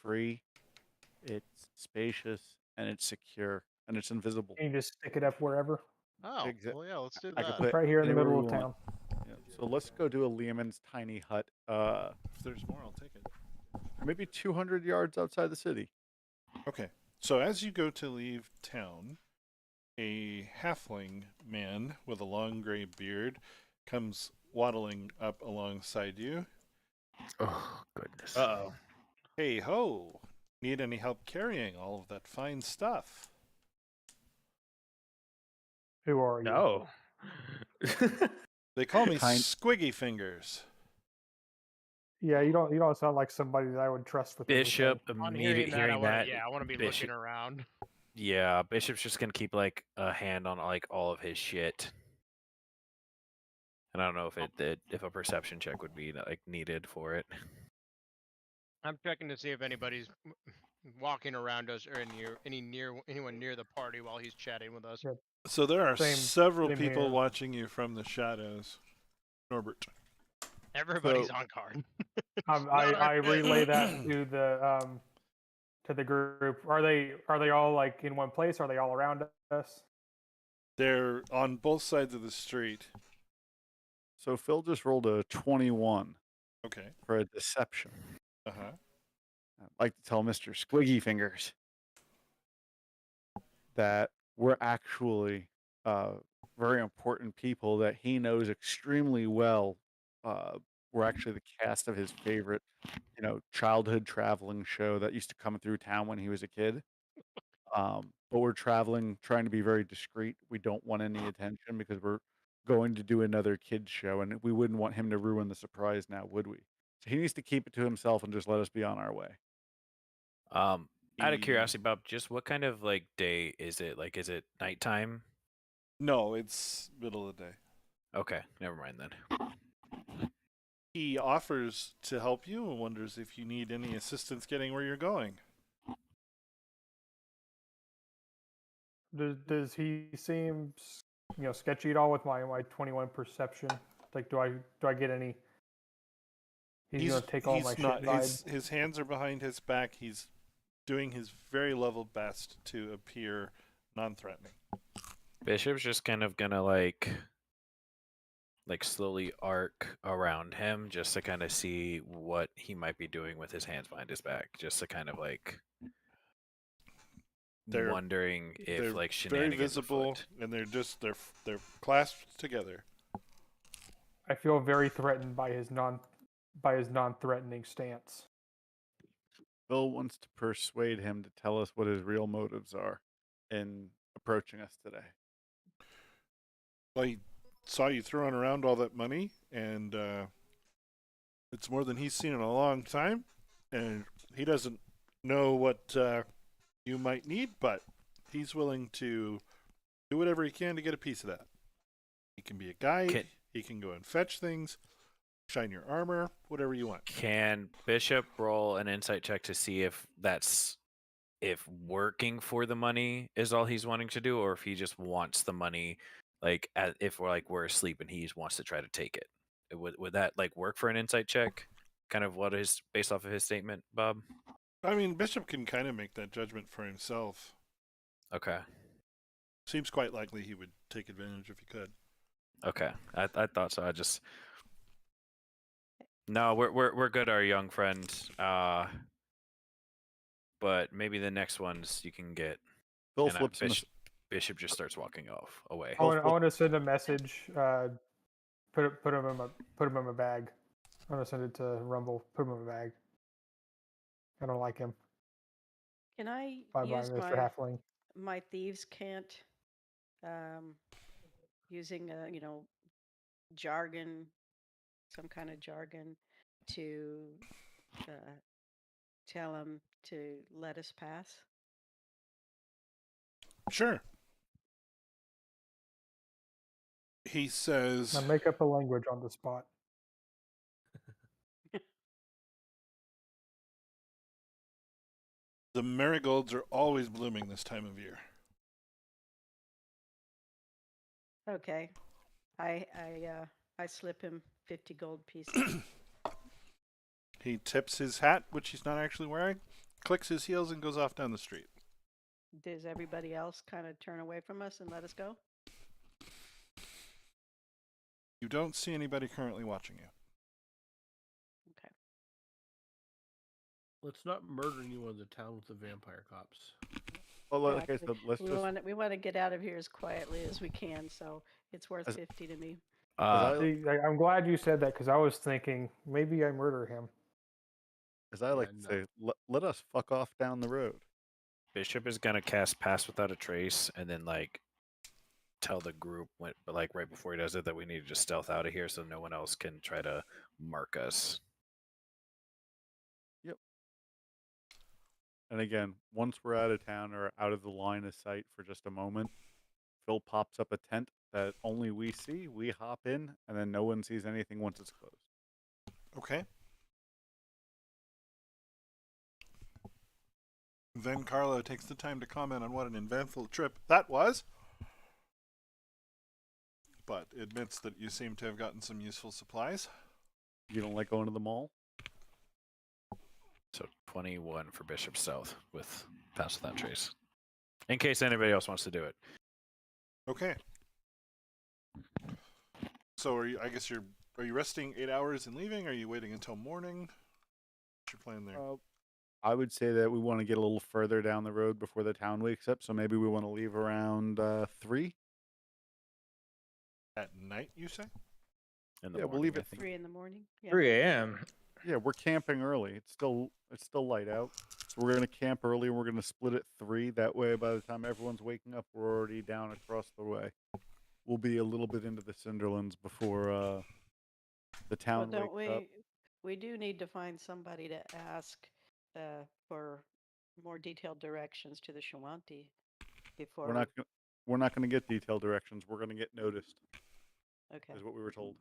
free. It's spacious and it's secure and it's invisible. You can just stick it up wherever. Oh, Exact- well, yeah, let's do I could that. put it Right here in the anywhere middle we of want. town. Yeah. So let's go do a Lehman's tiny hut. If there's more, I'll take it. Maybe 200 yards outside the city. Okay. So as you go to leave town, a halfling man with a long gray beard comes waddling up alongside you. Oh, goodness. Uh-oh. Hey ho! Need any help carrying all of that fine stuff? Who are you? No. They call me Kind- Squiggy Fingers. Yeah, you don't sound like somebody that I would trust with anything. Bishop On immediately hearing that. I want to be Bishop, looking around. Yeah, Bishop's just gonna keep like a hand on like all of his shit. And I don't know if a perception check would be like needed for it. I'm checking to see if anybody's walking around us or anyone near the party while he's chatting with us. Yeah. So there are Same- several same people here. watching you from the shadows. Norbert. Everybody's So- on guard. I relay that to the group. Are they all like in one place? Are they all around us? They're on both sides of the street. So Phil just rolled a 21 Okay. for a deception. Uh-huh. I'd like to tell Mr. Squiggy Fingers that we're actually very important people that he knows extremely well. We're actually the cast of his favorite, childhood traveling show that used to come through town when he was a kid. But we're traveling, trying to be very discreet. We don't want any attention because we're going to do another kids show, and we wouldn't want him to ruin the surprise now, would we? So he needs to keep it to himself and just let us be on our way. Out of He- curiosity, Bob, just what kind of like day is it? Like, is it nighttime? No, it's middle of the day. Okay, never mind then. He offers to help you and wonders if you need any assistance getting where you're going. Does he seem sketchy at all with my 21 perception? Like, do I get any? He's gonna take all my not. shit vibes. His hands are behind his back. He's doing his very level best to appear non-threatening. Bishop's just kind of gonna like slowly arc around him just to kind of see what he might be doing with his hands behind his back, just to kind of like They're- wondering They're if like very shenanigans visible, afoot. and they're clasped together. I feel very threatened by his non-threatening stance. Phil wants to persuade him to tell us what his real motives are in approaching us today. Well, he saw you throwing around all that money, and it's more than he's seen in a long time, and he doesn't know what you might need, but he's willing to do whatever he can to get a piece of that. He can be a guide. He can go and fetch things, shine your armor, whatever you want. Can Bishop roll an insight check to see if working for the money is all he's wanting to do, or if he just wants the money, like if we're asleep and he just wants to try to take it? Would that like work for an insight check? Kind of what is based off of his statement, Bob? I mean, Bishop can kind of make that judgment for himself. Okay. Seems quite likely he would take advantage if he could. Okay. I thought so. No, we're good, our young friend. But maybe the next ones you can get. Phil And flips him. Bishop just starts walking away. I want to send a message. Put him in my bag. I'm gonna send it to Rumble. Put him in my bag. I don't like him. Can I Bye bye, use Mr. Halfling. my thieves' cant, using jargon, some kind of jargon, to tell him to let us pass? Sure. He says, Now make up a language on the spot. the marigolds are always blooming this time of year. Okay, I slip him 50 gold pieces. He tips his hat, which he's not actually wearing, clicks his heels, and goes off down the street. Does everybody else kind of turn away from us and let us go? You don't see anybody currently watching you. Okay. Let's not murder anyone in the town with the vampire cops. Well, like I Exactly. said, let's just. We want to get out of here as quietly as we can, so it's worth As- 50 to me. See, I'm glad you said that because I was thinking maybe I murder him. As I like to no. say, let us fuck off down the road. Bishop is gonna cast Pass Without a Trace, and then like tell the group but like right before he does it that we need to just stealth out of here so no one else can try to mark us. And again, once we're out of town or out of the line of sight for just a moment, Phil pops up a tent that only we see. We hop in, and then no one sees anything once it's closed. Okay. Then Carlo takes the time to comment on what an eventful trip that was, but admits that you seem to have gotten some useful supplies. You don't like going to the mall? So 21 for Bishop South with Pass Without Trace. In case anybody else wants to do it. Okay. So are you? I guess are you resting 8 hours and leaving? Are you waiting until morning? What's your plan there? I would say that we want to get a little further down the road before the town wakes up, so maybe we want to leave around 3. At night, you say? In the Yeah, morning, we'll leave I it think. 3 in the morning. Yeah. 3 a.m. Yeah, we're camping early. It's still light out, so we're gonna camp early and we're gonna split at 3. That way, by the time everyone's waking up, we're already down across the way. We'll be a little bit into the Cinderlands before the Well, town don't wakes up. we do need to find somebody to ask for more detailed directions to the Shawanti before We're not gonna get detailed directions. We're gonna get noticed. Okay. Is what we were told.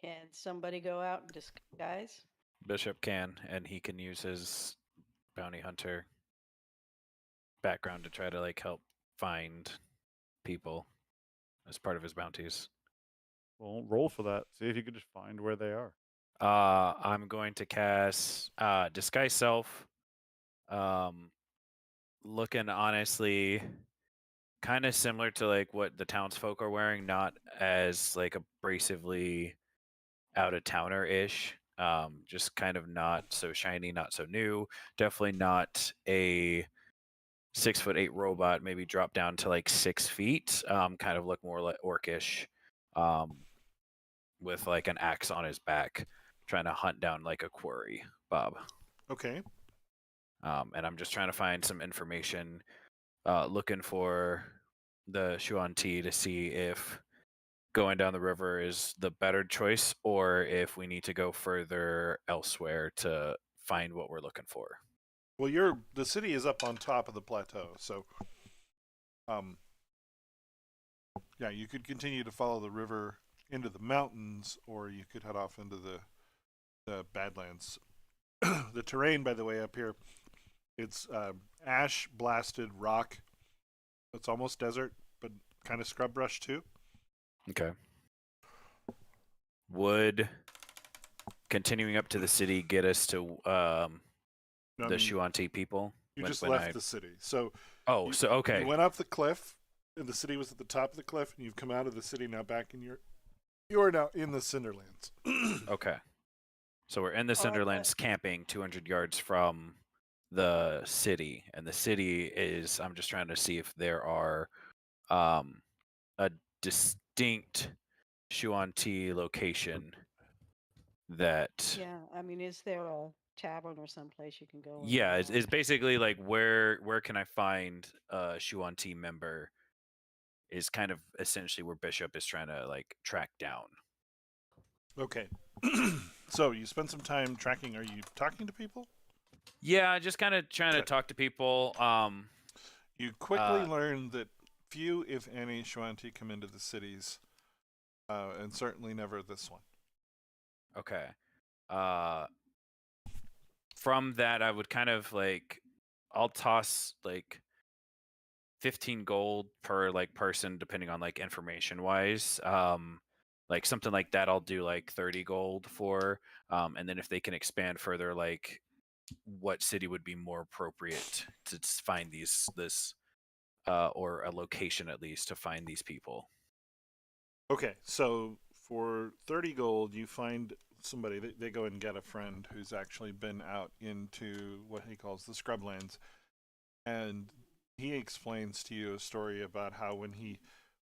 Can somebody go out and disguise? Bishop can, and he can use his bounty hunter background to try to like help find people as part of his bounties. Well, roll for that. See if you could just find where they are. I'm going to cast Disguise Self. Looking honestly kind of similar to like what the townsfolk are wearing, not as like abrasively out of towner ish. Just kind of not so shiny, not so new. Definitely not a 6'8" robot. Maybe drop down to like 6 feet. Kind of look more like orcish. With like an axe on his back, trying to hunt down like a quarry, Bob. Okay. And I'm just trying to find some information, looking for the Xuan-Ti to see if going down the river is the better choice or if we need to go further elsewhere to find what we're looking for. Well, the city is up on top of the plateau, so yeah, you could continue to follow the river into the mountains, or you could head off into the Badlands. The terrain, by the way, up here, it's ash blasted rock. It's almost desert, but kind of scrub brush too. Okay. Would continuing up to the city get us to No, the Xuan-Ti people? You just left the city, so okay. You went up the cliff, and the city was at the top of the cliff, and you've come out of the city now back in you are now in the Cinderlands. Okay. So we're in the Cinderlands camping 200 yards from the city. And the city is, I'm just trying to see if there are a distinct Xuan-Ti location that... Yeah, I mean, is there a tavern or someplace you can go? Yeah, it's basically like where can I find a Xuan-Ti member is kind of essentially where Bishop is trying to like track down. Okay. So you spend some time tracking. Are you talking to people? Yeah, just kind of trying to talk to people. You quickly learn that few, if any, Xuan-Ti come into the cities, and certainly never this one. Okay. From that, I would kind of like, I'll toss like 15 gold per like person, depending on like information wise. Like something like that, I'll do like 30 gold for. And then if they can expand further, like what city would be more appropriate to find this or a location at least to find these people. Okay, so for 30 gold, you find somebody. They go and get a friend who's actually been out into what he calls the scrublands, and he explains to you a story about how when he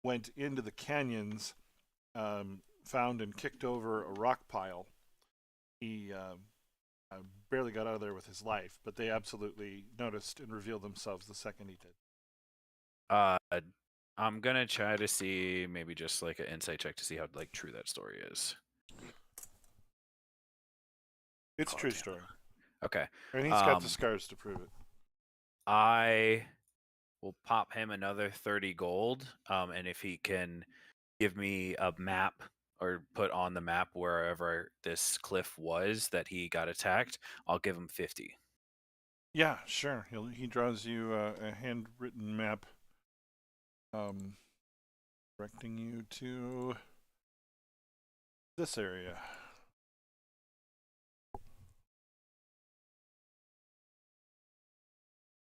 went into the canyons, found and kicked over a rock pile, he barely got out of there with his life, but they absolutely noticed and revealed themselves the second he did. I'm gonna try to see maybe just like an insight check to see how like true that story is. It's true story. Okay. And he's got the scars to prove it. I will pop him another 30 gold, and if he can give me a map or put on the map wherever this cliff was that he got attacked, I'll give him 50. Yeah, sure. He draws you a handwritten map, directing you to this area.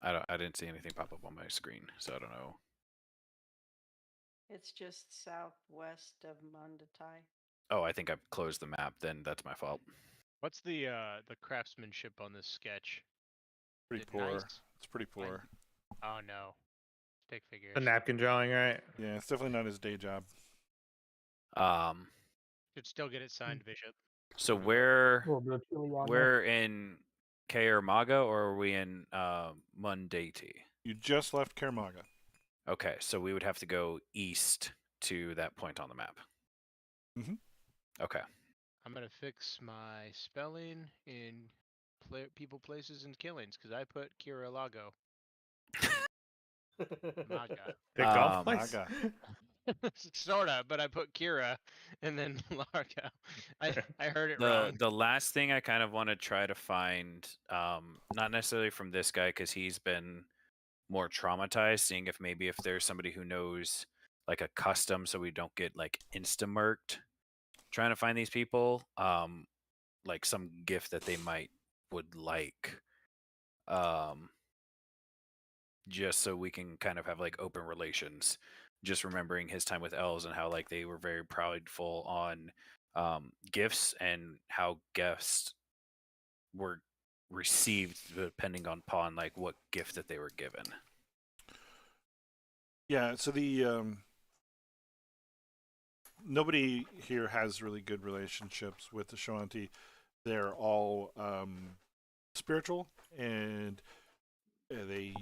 I didn't see anything pop up on my screen, so I don't know. It's just southwest of Mondatai. Oh, I think I've closed the map. Then that's my fault. What's the craftsmanship on this sketch? Pretty Is it poor. nice? It's pretty poor. Oh no, stick figures. The napkin drawing, right? Yeah, it's definitely not his day job. Should still get it signed, Bishop. So A where little bit of chili on there. we're in Kaermaga, or are we in Mundati? You just left Kermaga. Okay, so we would have to go east to that point on the map. Mhm. Okay. I'm gonna fix my spelling in people, places, and killings because I put Kira Lago. Maga. The golf place. Maga. Sorta, but I put Kira and then Largo. I heard it wrong. The last thing I kind of want to try to find, not necessarily from this guy because he's been more traumatized, seeing if maybe if there's somebody who knows like a custom so we don't get like insta-murked trying to find these people, like some gift that they might would like, just so we can kind of have like open relations, just remembering his time with elves and how like they were very proudful on gifts and how gifts were received depending upon like what gift that they were given. Yeah, so the nobody here has really good relationships with the Shanti. They're all spiritual, and they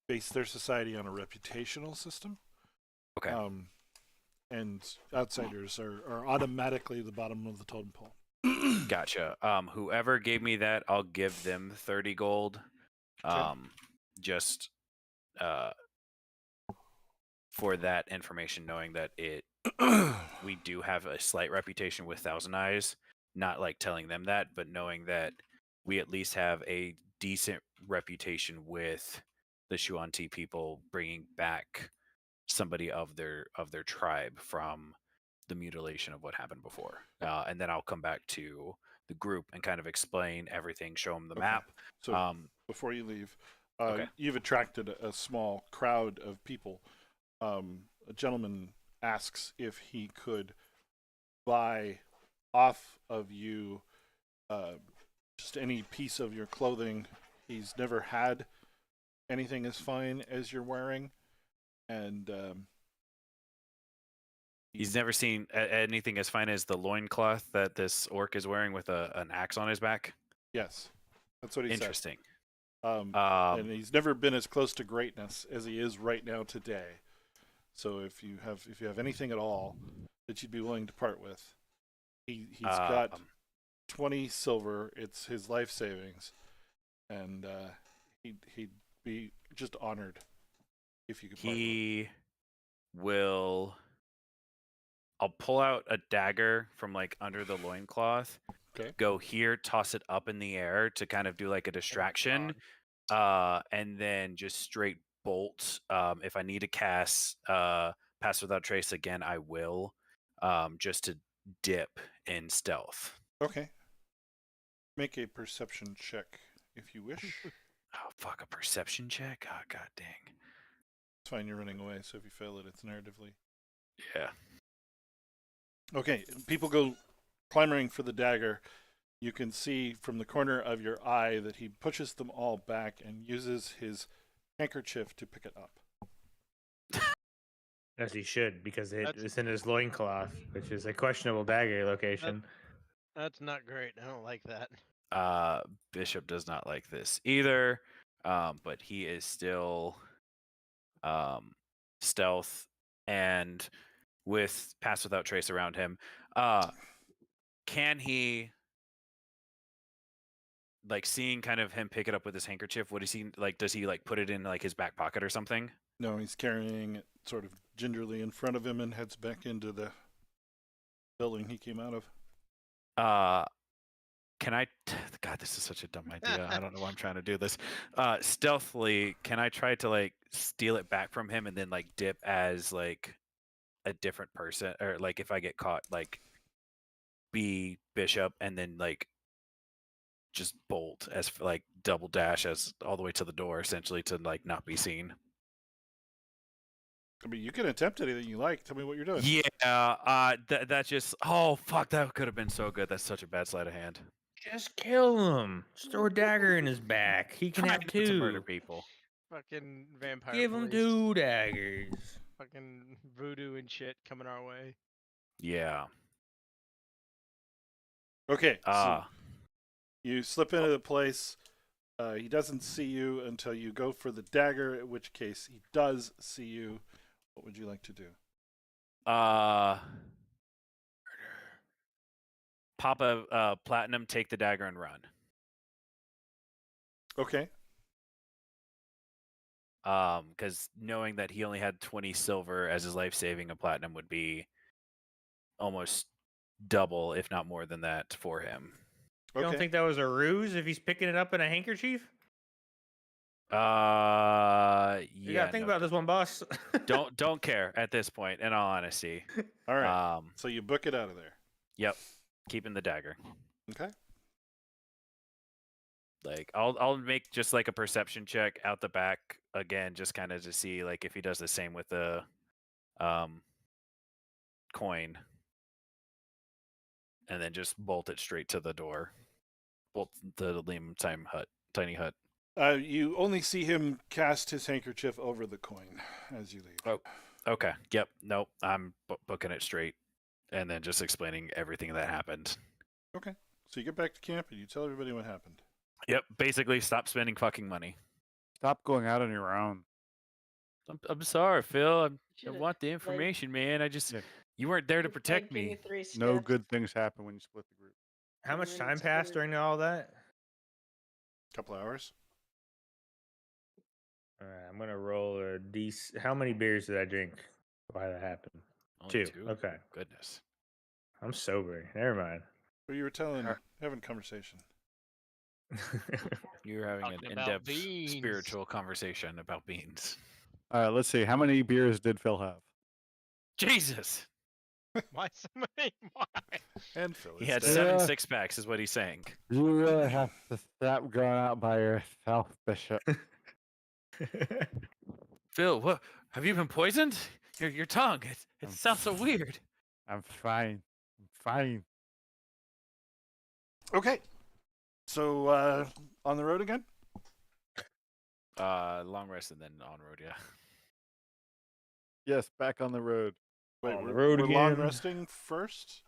base their society on a reputational system. Okay. And outsiders are automatically the bottom of the totem pole. Gotcha. Whoever gave me that, I'll give them 30 gold. Just for that information, knowing that we do have a slight reputation with Thousand Eyes, not like telling them that, but knowing that we at least have a decent reputation with the Shuanti people, bringing back somebody of their tribe from the mutilation of what happened before. And then I'll come back to the group and kind of explain everything, show them the Okay. map. So before you leave, Okay. you've attracted a small crowd of people. A gentleman asks if he could buy off of you just any piece of your clothing. He's never had anything as fine as you're wearing, and He's never seen anything as fine as the loincloth that this orc is wearing with an axe on his back. yes, that's what he said. Interesting. And he's never been as close to greatness as he is right now today. So if you have anything at all that you'd be willing to part with, he's got 20 silver. It's his life savings, and he'd be just honored if you could. He will. I'll pull out a dagger from like under the loincloth. Okay. Go here, toss it up in the air to kind of do like a distraction, and then just straight bolt. If I need to cast Pass Without Trace again, I will, just to dip in stealth. Okay. Make a perception check if you wish. Oh fuck! A perception check. Oh god dang. It's fine. You're running away, so if you fail it, it's narratively. Yeah. Okay. People go clamoring for the dagger. You can see from the corner of your eye that he pushes them all back and uses his handkerchief to pick it up. As he should, because it's in his loincloth, which is a questionable dagger location. That's not great. I don't like that. Bishop does not like this either, but he is still stealth and with Pass Without Trace around him. Can he, like, seeing kind of him pick it up with his handkerchief, what is he like? Does he like put it in like his back pocket or something? No, he's carrying it sort of gingerly in front of him and heads back into the building he came out of. Can I? God God, this is such a dumb idea. I don't know why I'm trying to do this. Stealthily, can I try to like steal it back from him and then like dip as like a different person, or like if I get caught, like be Bishop and then like just bolt as like double dash as all the way to the door, essentially to like not be seen. I mean, you can attempt anything you like. Tell me what you're doing. Yeah, that just oh fuck, that could have been so good. That's such a bad sleight of hand. Just kill him. Just throw a dagger in his back. He can Try have not to murder two. people. Fucking vampire Give him police. 2 daggers. Fucking voodoo and shit coming our way. Yeah. Okay, so Ah. you slip into the place. He doesn't see you until you go for the dagger, in which case he does see you. What would you like to do? Pop a platinum, take the dagger, and run. Okay. Because knowing that he only had 20 silver as his life saving, a platinum would be almost double, if not more than that, for him. You don't Okay. think that was a ruse if he's picking it up in a handkerchief? You Yeah. gotta think no, about this one, boss. don't care at this point, in all honesty. All right. Um, So you book it out of there. Yep. Keeping the dagger. Okay. Like I'll make just like a perception check out the back again, just kind of to see like if he does the same with the coin, and then just bolt it straight to the door. Bolt the tiny hut. You only see him cast his handkerchief over the coin as you leave. Oh, okay. Yep. Nope. I'm booking it straight, and then just explaining everything that happened. Okay. So you get back to camp and you tell everybody what happened. Yep. Basically, stop spending fucking money. Stop going out on your own. I'm sorry, Phil. I Should've want the played- information, man. I just Yeah. you weren't there to It's like, protect give me. 3 No steps. good things happen when you split the group. How much Really time passed screwed. during all that? Couple hours. All right, I'm gonna roll a How many beers did I drink? Why that happened? Only 2. 2? Okay. Goodness. I'm sober. Never mind. Or you were having conversation. You're having an Talking about in-depth beans. spiritual conversation about beans. All right, let's see. How many beers did Phil have? Jesus. Why so many? Why? And Phil He is had dead. 7 Yeah. 6-packs is what he's saying. You really have to stop going out by yourself, Bishop. Phil, what have you been poisoned? Your tongue. It I'm sounds so weird. I'm fine. I'm fine. Okay. So on the road again? Long rest and then on road, yeah. Yes, back on the road. Wait, On the we're, road we're long again. resting first?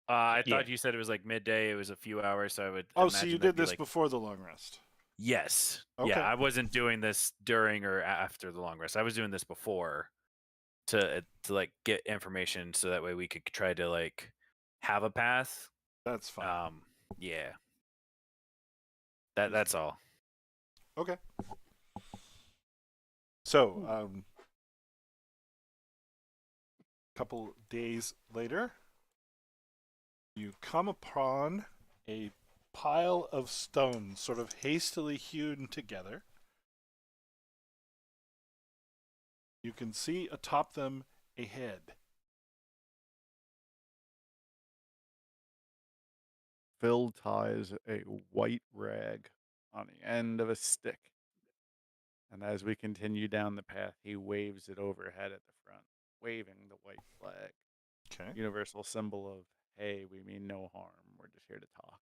I Yeah. thought you said it was like midday. It was a few hours, so I would. Oh, so imagine you that'd did be this like... before the long rest. Yes. Okay. Yeah, I wasn't doing this during or after the long rest. I was doing this before to like get information so that way we could try to like have a path. That's fine. Yeah. That's all. Okay. So, couple days later, you come upon a pile of stones, sort of hastily hewn together. You can see atop them a head. Phil ties a white rag on the end of a stick. And as we continue down the path, he waves it overhead at the front, waving the white flag. Okay. Universal symbol of, hey, we mean no harm. We're just here to talk.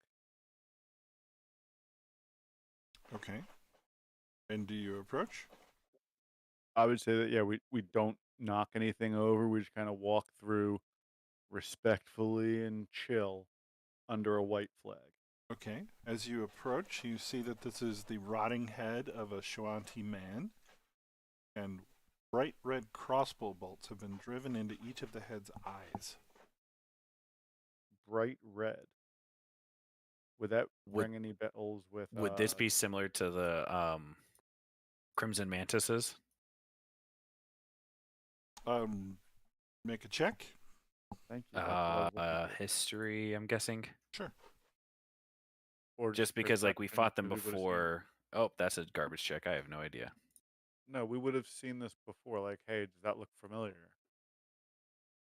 Okay. And do you approach? I would say that, yeah, we don't knock anything over. We just kind of walk through respectfully and chill under a white flag. Okay. As you approach, you see that this is the rotting head of a Shuanti man, and bright red crossbow bolts have been driven into each of the head's eyes. Bright red. Would that ring any bells with... Would this be similar to the Crimson Mantises? Make a check. Thank you. That's what I was looking for. History, I'm guessing. Sure. Or Just there's because like we something fought them that we would've seen? before. Oh, that's a garbage check. I have no idea. No, we would have seen this before. Like, hey, does that look familiar?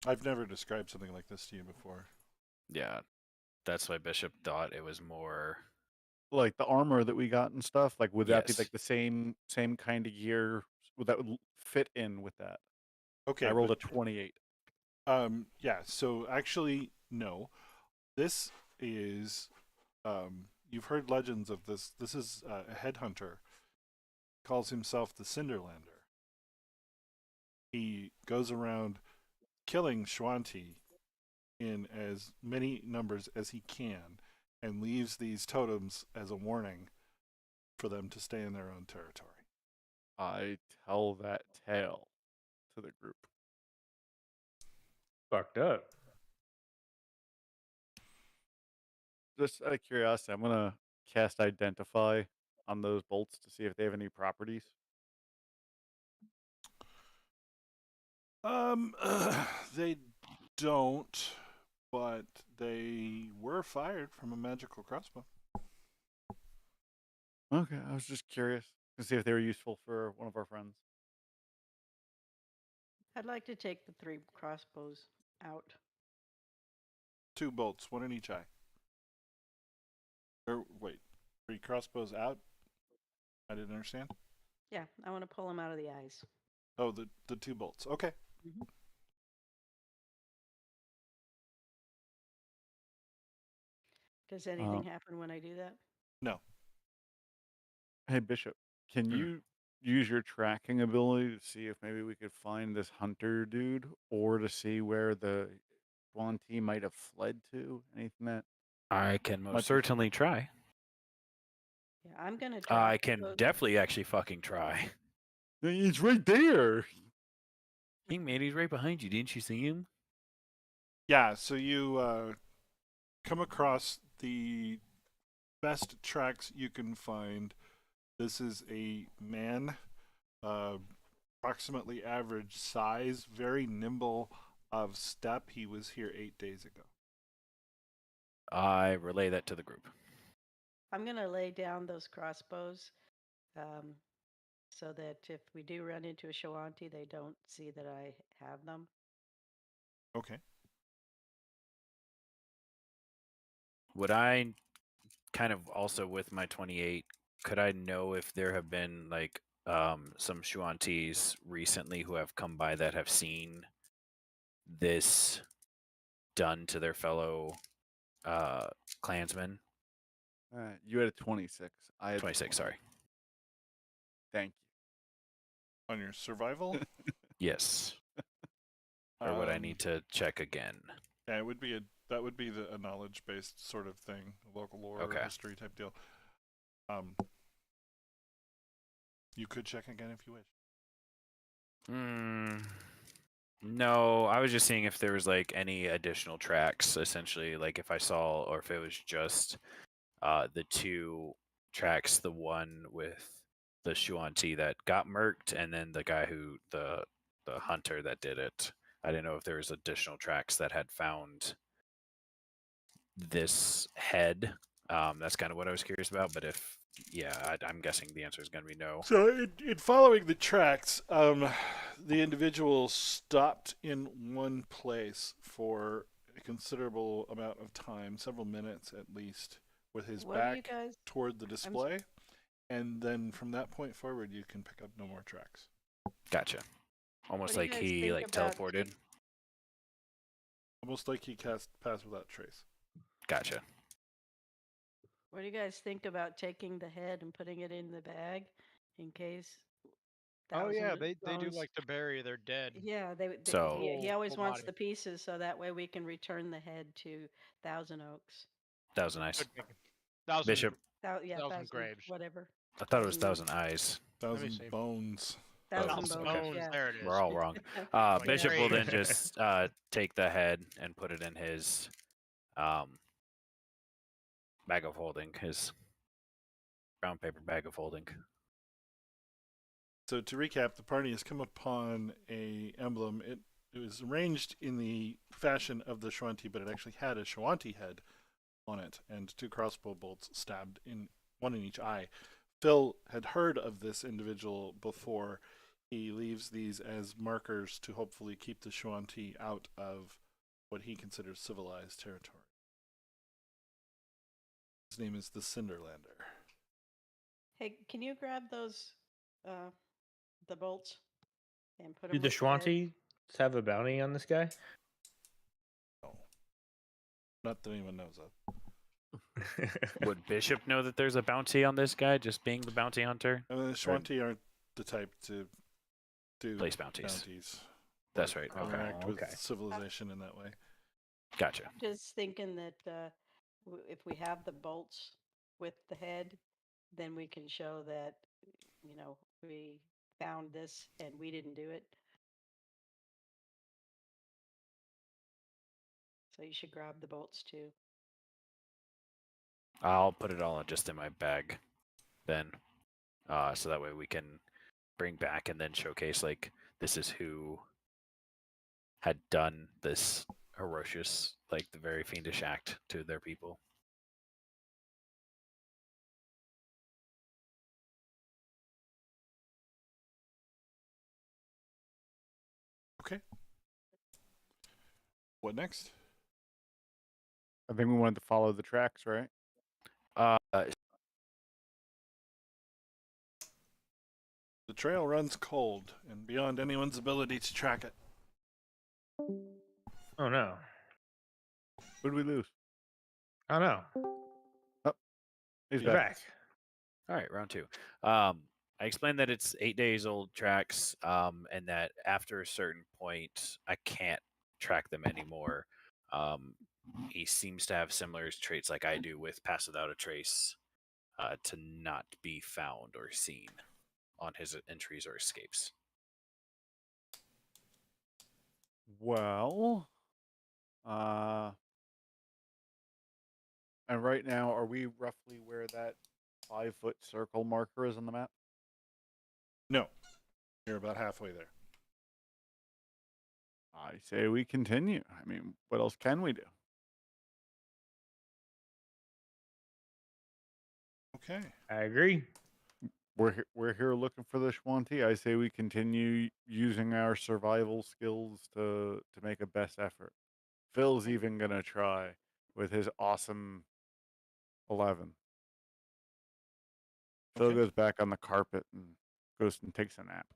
I've never described something like this to you before. Yeah, that's why Bishop thought it was more. Like the armor that we got and stuff. Like, would that be Yes. like the same kind of gear? Would that fit in with that? Okay, I rolled but, a 28. yeah. So actually, no. This is you've heard legends of this. This is a headhunter. Calls himself the Cinderlander. He goes around killing Shwanti in as many numbers as he can, and leaves these totems as a warning for them to stay in their own territory. I tell that tale to the group. Fucked up. Just out of curiosity, I'm gonna cast Identify on those bolts to see if they have any properties. They don't, but they were fired from a magical crossbow. Okay, I was just curious to see if they were useful for one of our friends. I'd like to take the 3 crossbows out. 2 bolts, 1 in each eye. Or wait, 3 crossbows out? I didn't understand. Yeah, I want to pull them out of the eyes. Oh, the 2 bolts. Okay. Mhm. Does anything happen when I do that? No. Hey, Bishop, can you use your tracking ability to see if maybe we could find this hunter dude, or to see where the Swanti might have fled to? Anything that I can might most be- certainly try. Yeah, I'm going to drop I can those- definitely actually fucking try. It's right there. Hey man, he's right behind you. Didn't you see him? Yeah, so you come across the best tracks you can find. This is a man, approximately average size, very nimble of step. He was here 8 days ago. I relay that to the group. I'm going to lay down those crossbows so that if we do run into a Shawanti, they don't see that I have them. Okay. Would I kind of also with my 28, could I know if there have been like some Shuantis recently who have come by that have seen this done to their fellow clansmen? You had a 26. I had 26, 20. sorry. Thank you. On your survival? Yes. Or would I need to check again? Yeah, it would be that would be a knowledge based sort of thing, a local lore Okay. history type deal. You could check again if you wish. No, I was just seeing if there was like any additional tracks, essentially, like if I saw, or if it was just the 2 tracks, the one with the Shuanti that got murked, and then the guy who the hunter that did it. I didn't know if there was additional tracks that had found this head. That's kind of what I was curious about. But if, yeah, I'm guessing the answer is going to be no. So, in following the tracks, the individual stopped in one place for a considerable amount of time, several minutes at least, with his What do you back guys? toward the display. And then from that point forward, you can pick up no more tracks. Gotcha. Almost What do you like guys he think like about teleported. Almost like he cast Pass Without Trace. Gotcha. What do you guys think about taking the head and putting it in the bag in case? Oh yeah, thousands of they do bones- like to bury their dead. Yeah, So- he always Full wants body. the pieces so that way we can return the head to Thousand Oaks. That was nice. Good thinking. Thousand, Bishop, Thousand graves. whatever. I thought it was 1,000 eyes. Thousand see. Bones. Thousand Bones, bones. okay. bones. Yeah. There it is. We're all wrong. Like Bishop will then grave. just take the head and put it in his bag of holding, his brown paper bag of holding. So to recap, the party has come upon a emblem. It was arranged in the fashion of the Shwanti, but it actually had a Shwanti head on it, and 2 crossbow bolts stabbed in one in each eye. Phil had heard of this individual before. He leaves these as markers to hopefully keep the Shuanti out of what he considers civilized territory. His name is the Cinderlander. Hey, can you grab those, the bolts, and put Do them the with the head? Schwantes have a bounty on this guy? No. Not that anyone knows of. Would Bishop know that there's a bounty on this guy, just being the bounty hunter? I mean, the Shuanti aren't the type to do Place bounties. bounties. That's right. Okay. Interact with okay. civilization in that way. Gotcha. Just thinking that if we have the bolts with the head, then we can show that, we found this and we didn't do it. So you should grab the bolts too. I'll put it all just in my bag then. So that way we can bring back and then showcase, like, this is who had done this ferocious, like, the very fiendish act to their people. Okay. What next? I think we wanted to follow the tracks, right? The trail runs cold and beyond anyone's ability to track it. Oh no. Who did we lose? Oh no. He's He's back. back. All right, round 2. I explained that it's 8 days old tracks, and that after a certain point, I can't track them anymore. He seems to have similar traits like I do with Pass Without a Trace, to not be found or seen on his entries or escapes. Well, and right now, are we roughly where that 5-foot circle marker is on the map? No. You're about halfway there. I say we continue. I mean, what else can we do? Okay. I agree. We're here looking for the Schwanti. I say we continue using our survival skills to make a best effort. Phil's even gonna try with his awesome 11. Phil Okay. goes back on the carpet and goes and takes a nap.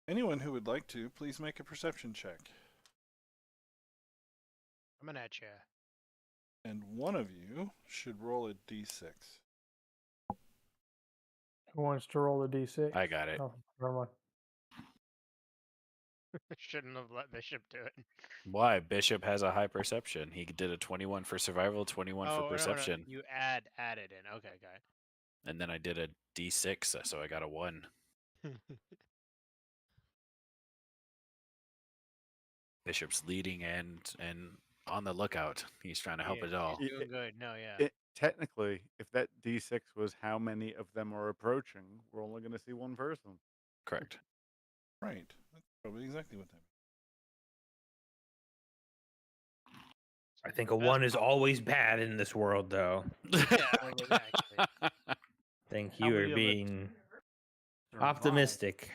Anyone who would like to, please make a perception check. Coming at you. And one of you should roll a d6. Who wants to roll the d6? I got it. Oh, never mind. Shouldn't have let Bishop do it. Why? Bishop has a high perception. He did a 21 for survival, 21 for perception. No. You added in. Okay, got it. And then I did a d6, so I got a 1. Bishop's leading and on the lookout. He's trying to help Yeah, it all. he's doing good. No, yeah. Technically, if that D6 was how many of them are approaching, we're only going to see one person. Correct. Right. That's probably exactly what that means. I think a 1 is always bad in this world, though. Yeah, exactly. Think How you many are of us being survive? optimistic.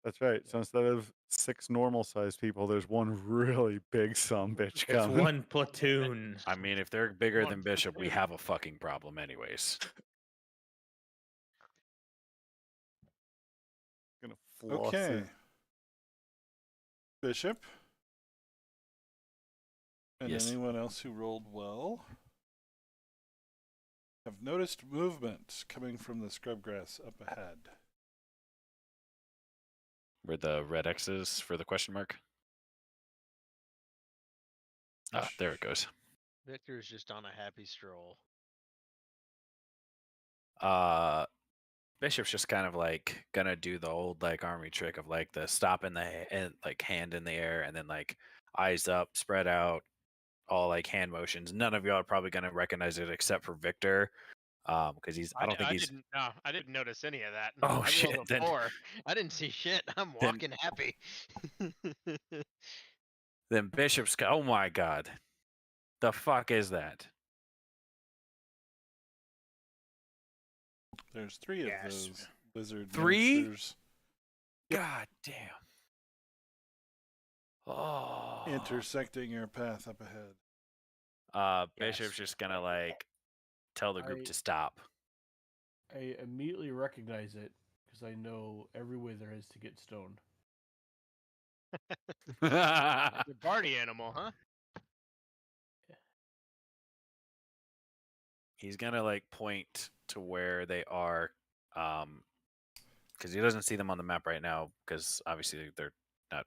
That's right. So instead of 6 normal-sized people, there's one really big sumbitch It's coming. one platoon. I mean, if they're bigger One than Bishop, we platoon. have a fucking problem anyways. Gonna floss Okay. his- Bishop. And Yes. anyone else who rolled well have noticed movement coming from the scrubgrass up ahead. Where the red X is for the question mark. Ah, there it goes. Victor's just on a happy stroll. Bishop's just kind of like gonna do the old like army trick of like the stop in the and like hand in the air and then like eyes up, spread out, all like hand motions. None of y'all are probably gonna recognize it except for Victor, because he's. I don't think he's. I didn't notice any of that. Oh, I shit, rolled a then- 4. I didn't see shit. I'm Then- walking happy. Then Bishop's. Oh my god. The fuck is that? There's 3 of Yes. those lizard 3? monsters God damn. Oh. intersecting your path up ahead. Bishop's Yes. just gonna like tell the group to stop. I immediately recognize it because I know every way there is to get stoned. The party animal, huh? He's gonna like point to where they are, because he doesn't see them on the map right now. Because obviously they're not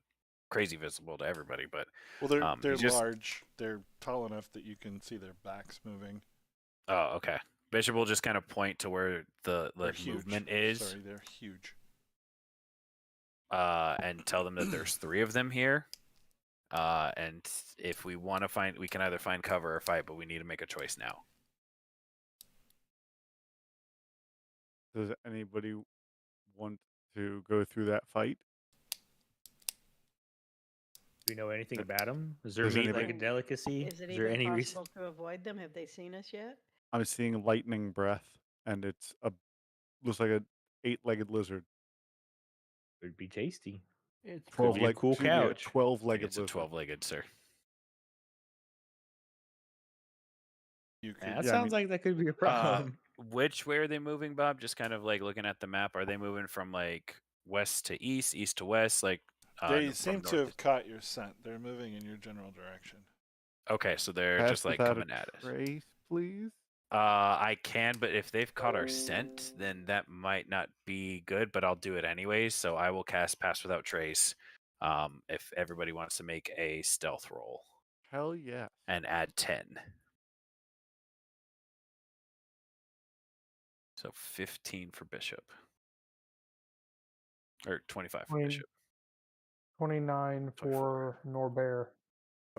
crazy visible to everybody. But Well, they're he's just- large. They're tall enough that you can see their backs moving. Oh, okay. Bishop will just kind of point to where the They're huge. movement is, Sorry, they're huge. and tell them that there's 3 of them here. And if we want to find, we can either find cover or fight, but we need to make a choice now. Does anybody want to go through that fight? Do we know anything about them? Is their Does meat like a anybody- delicacy? Is it there even any reason? possible to avoid them? Have they seen us yet? I'm seeing lightning breath, and it's looks like a 8-legged lizard. It'd be tasty. It's Could 12 be a leg, cool excuse me, a couch. 12-legged It's a lizard. 12-legged, sir. You could, That Yeah, I sounds mean- like that could be a problem. Which way are they moving, Bob? Just kind of like looking at the map. Are they moving from like west to east, east to west? Like they from seem to north have caught your scent. They're moving in your general direction. Okay, so they're Pass just like without coming a at us. trace, please. I can, but if they've caught our scent, then that might not be good. But I'll do it anyways. So I will cast Pass Without Trace. If everybody wants to make a stealth roll Hell yeah. and add 10. So 15 for Bishop. Or 25 for Wayne. Bishop. 29 for Norbert.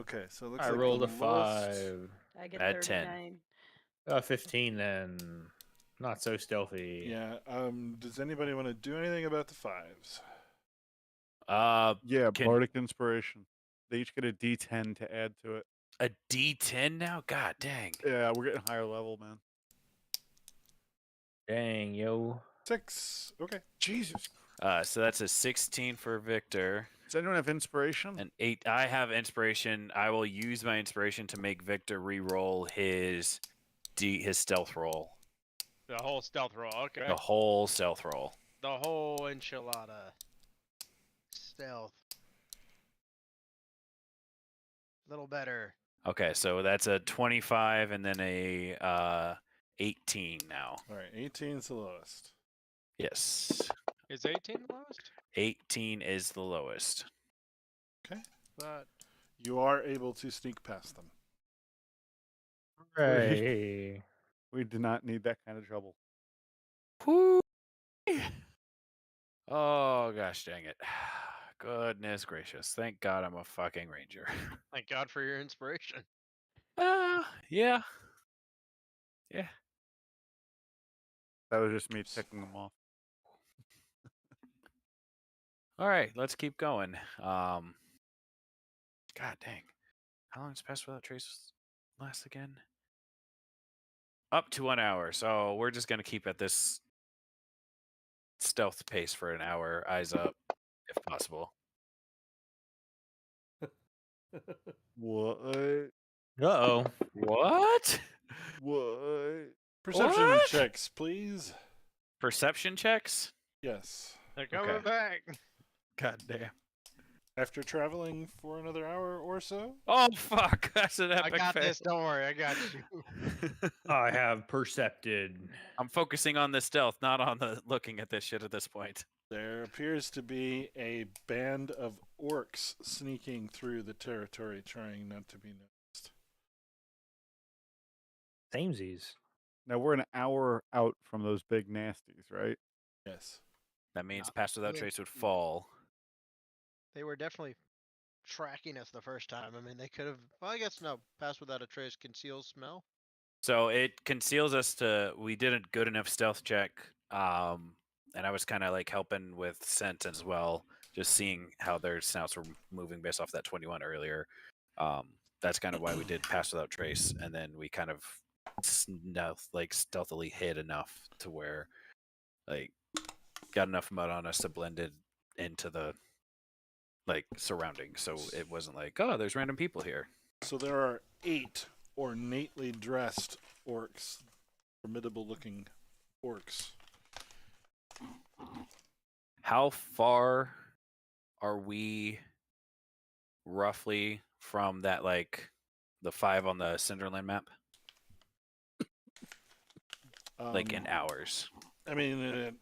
Okay, so it looks I like rolled the a lowest- 5. I get Add 10. 39. 15 then. Not so stealthy. Yeah. Does anybody want to do anything about the 5s? Yeah, Can- Bardic Inspiration. They each get a D10 to add to it. A D10 now? God dang. Yeah, we're getting higher level, man. Dang, yo. 6. Okay. Jesus. So that's a 16 for Victor. Does anyone have inspiration? An 8. I have inspiration. I will use my inspiration to make Victor re-roll his stealth roll. The whole stealth roll. Okay. The whole stealth roll. The whole enchilada. Stealth. Little better. Okay, so that's a 25 and then a 18 now. All right. 18 is the lowest. Yes. Is 18 the lowest? 18 is the lowest. But You are able to sneak past them. Hooray. We do not need that kind of trouble. Whoo! Oh gosh dang it. Goodness gracious. Thank God I'm a fucking ranger. thank God for your inspiration. Yeah. That was just me ticking them off. All right, let's keep going. God dang. How long does Pass Without Trace last again? Up to 1 hour. So we're just gonna keep at this stealth pace for an hour, eyes up, if possible. What? Uh-oh. What? What? Perception What? checks, please. Perception checks? Yes. They're coming Okay. back. God damn. After traveling for another hour or so, Oh fuck! That's an I epic got fail. this. Don't worry. I got you. I have percepted. I'm focusing on the stealth, not on the looking at this shit at this point. there appears to be a band of orcs sneaking through the territory, trying not to be noticed. Samesies. Now we're an hour out from those big nasties, right? Yes. That means Not Pass Without good. Trace would fall. They were definitely tracking us the first time. I mean, they could have. Well, I guess no. Pass without a trace conceals smell. So it conceals us to. We did a good enough stealth check, and I was kind of like helping with scent as well, just seeing how their snouts were moving based off that 21 earlier. that's kind of why we did Pass Without Trace, and then we kind of stealthily hid enough to where like got enough mud on us to blend it into the surroundings, so it wasn't like, oh, there's random people here. So there are 8 ornately dressed orcs, formidable looking orcs. How far are we roughly from that, the 5 on the Cinderland map? In hours. I mean,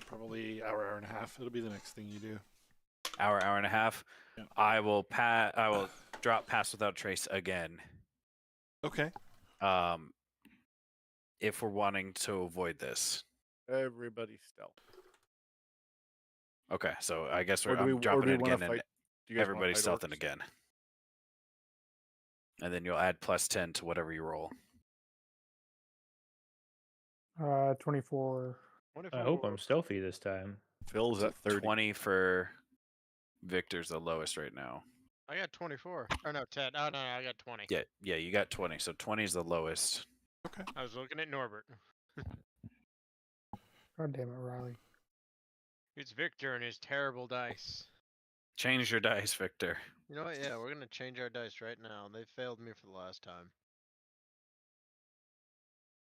probably hour and a half. It'll be the next thing you do. Hour and a half. Yeah. I will drop Pass Without Trace again. Okay. If we're wanting to avoid this. Everybody stealth. Okay, so I guess Or do I'm we- dropping or do it we wanna again, fight- and do you guys wanna everybody's fight stealthing orcs? again. And then you'll add +10 to whatever you roll. 24. I hope I'm stealthy this time. Phil's at 30. 20 for Victor's the lowest right now. I got 24. Or no, 10. Oh, no, I got 20. Yeah, you got 20. So 20 is the lowest. Okay. I was looking at Norbert. God damn it, Riley. It's Victor and his terrible dice. Change your dice, Victor. You know what? Yeah, we're going to change our dice right now. They failed me for the last time.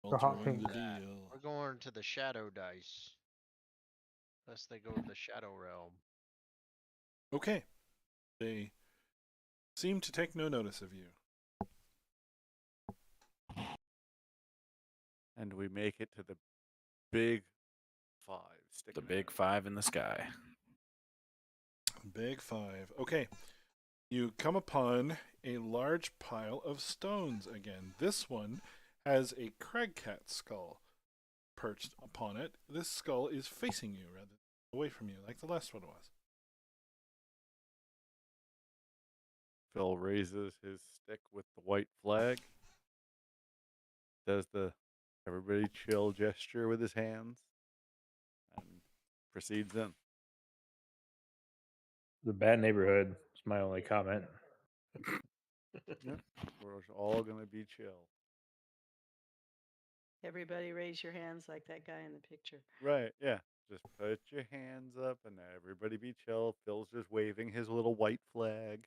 The hot Altering pink. the deal. We're going to the shadow dice. Unless they go to the shadow realm. Okay. They seem to take no notice of you. And we make it to the big 5. The big 5 in the sky. Big 5. Okay. You come upon a large pile of stones again. This one has a cragcat skull perched upon it. This skull is facing you rather than away from you, like the last one was. Phil raises his stick with the white flag. Does the everybody chill gesture with his hands. And proceeds in. The bad neighborhood is my only comment. Yep. We're all going to be chill. Everybody raise your hands like that guy in the picture. Right, yeah. Just put your hands up and everybody be chill. Phil's just waving his little white flag.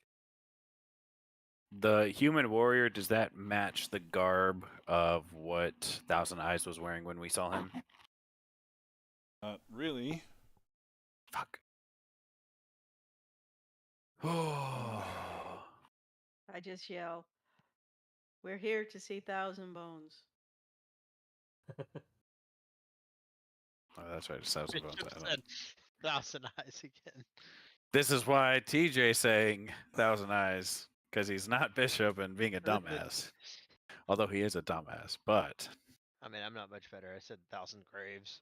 The human warrior, does that match the garb of what Thousand Eyes was wearing when we saw him? Not really. Fuck. Oh. I just yell, "We're here to see Thousand Bones." Oh, that's right. It's Thousand Bones. Bishop said 1,000 eyes again. This is why TJ saying Thousand Eyes, because he's not Bishop and being a dumbass. Although he is a dumbass, but I mean, I'm not much better. I said 1,000 graves.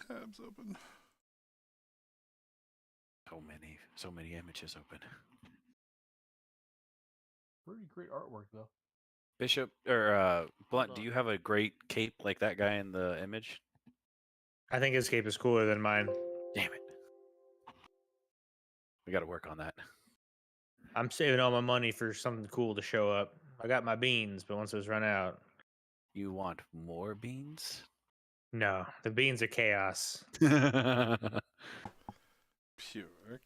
Tabs open. so many images open. Pretty great artwork, though. Bishop or Blunt, on. do you have a great cape like that guy in the image? I think his cape is cooler than mine. Damn it. We got to work on that. I'm saving all my money for something cool to show up. I got my beans, but once those run out, You want more beans? no, the beans are chaos. Pure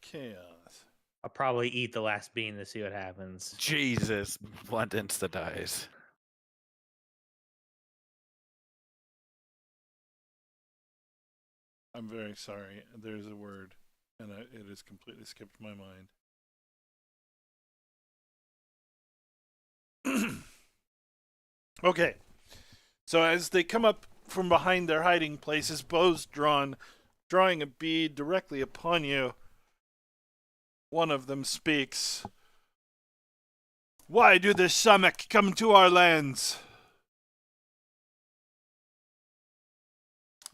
chaos. I'll probably eat the last bean to see what happens. Jesus, Blunt insta dies. I'm very sorry. There's a word, and it has completely skipped my mind. Okay. So as they come up from behind their hiding places, bows drawn, drawing a bead directly upon you, one of them speaks. Why do the Samek come to our lands?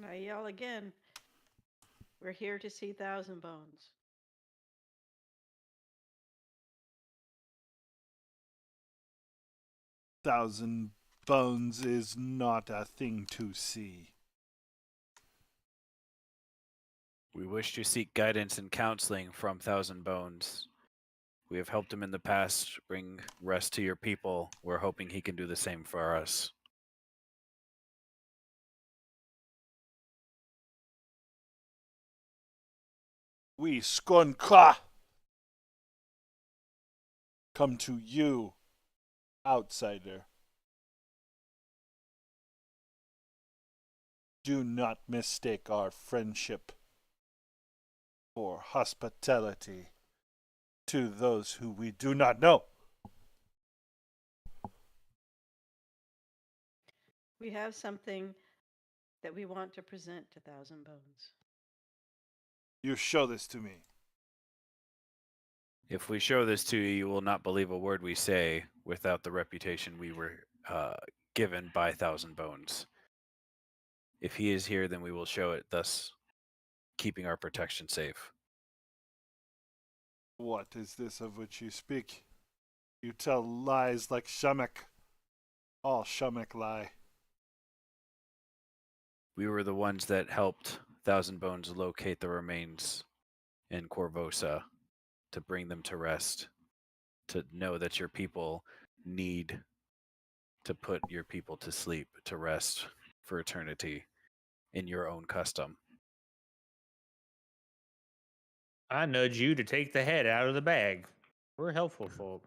I yell again, "We're here to see Thousand Bones." Thousand Bones is not a thing to see. We wish to seek guidance and counseling from Thousand Bones. We have helped him in the past bring rest to your people. We're hoping he can do the same for us. We Skonka come to you, outsider. Do not mistake our friendship for hospitality to those who we do not know. We have something that we want to present to Thousand Bones. You show this to me. If we show this to you, you will not believe a word we say without the reputation we were given by Thousand Bones. If he is here, then we will show it, thus keeping our protection safe. What is this of which you speak? You tell lies like Shamek. All Shamek lie. We were the ones that helped Thousand Bones locate the remains in Corvosa to bring them to rest, to know that your people need to put your people to sleep, to rest for eternity in your own custom. I nudge you to take the head out of the bag. We're helpful folk.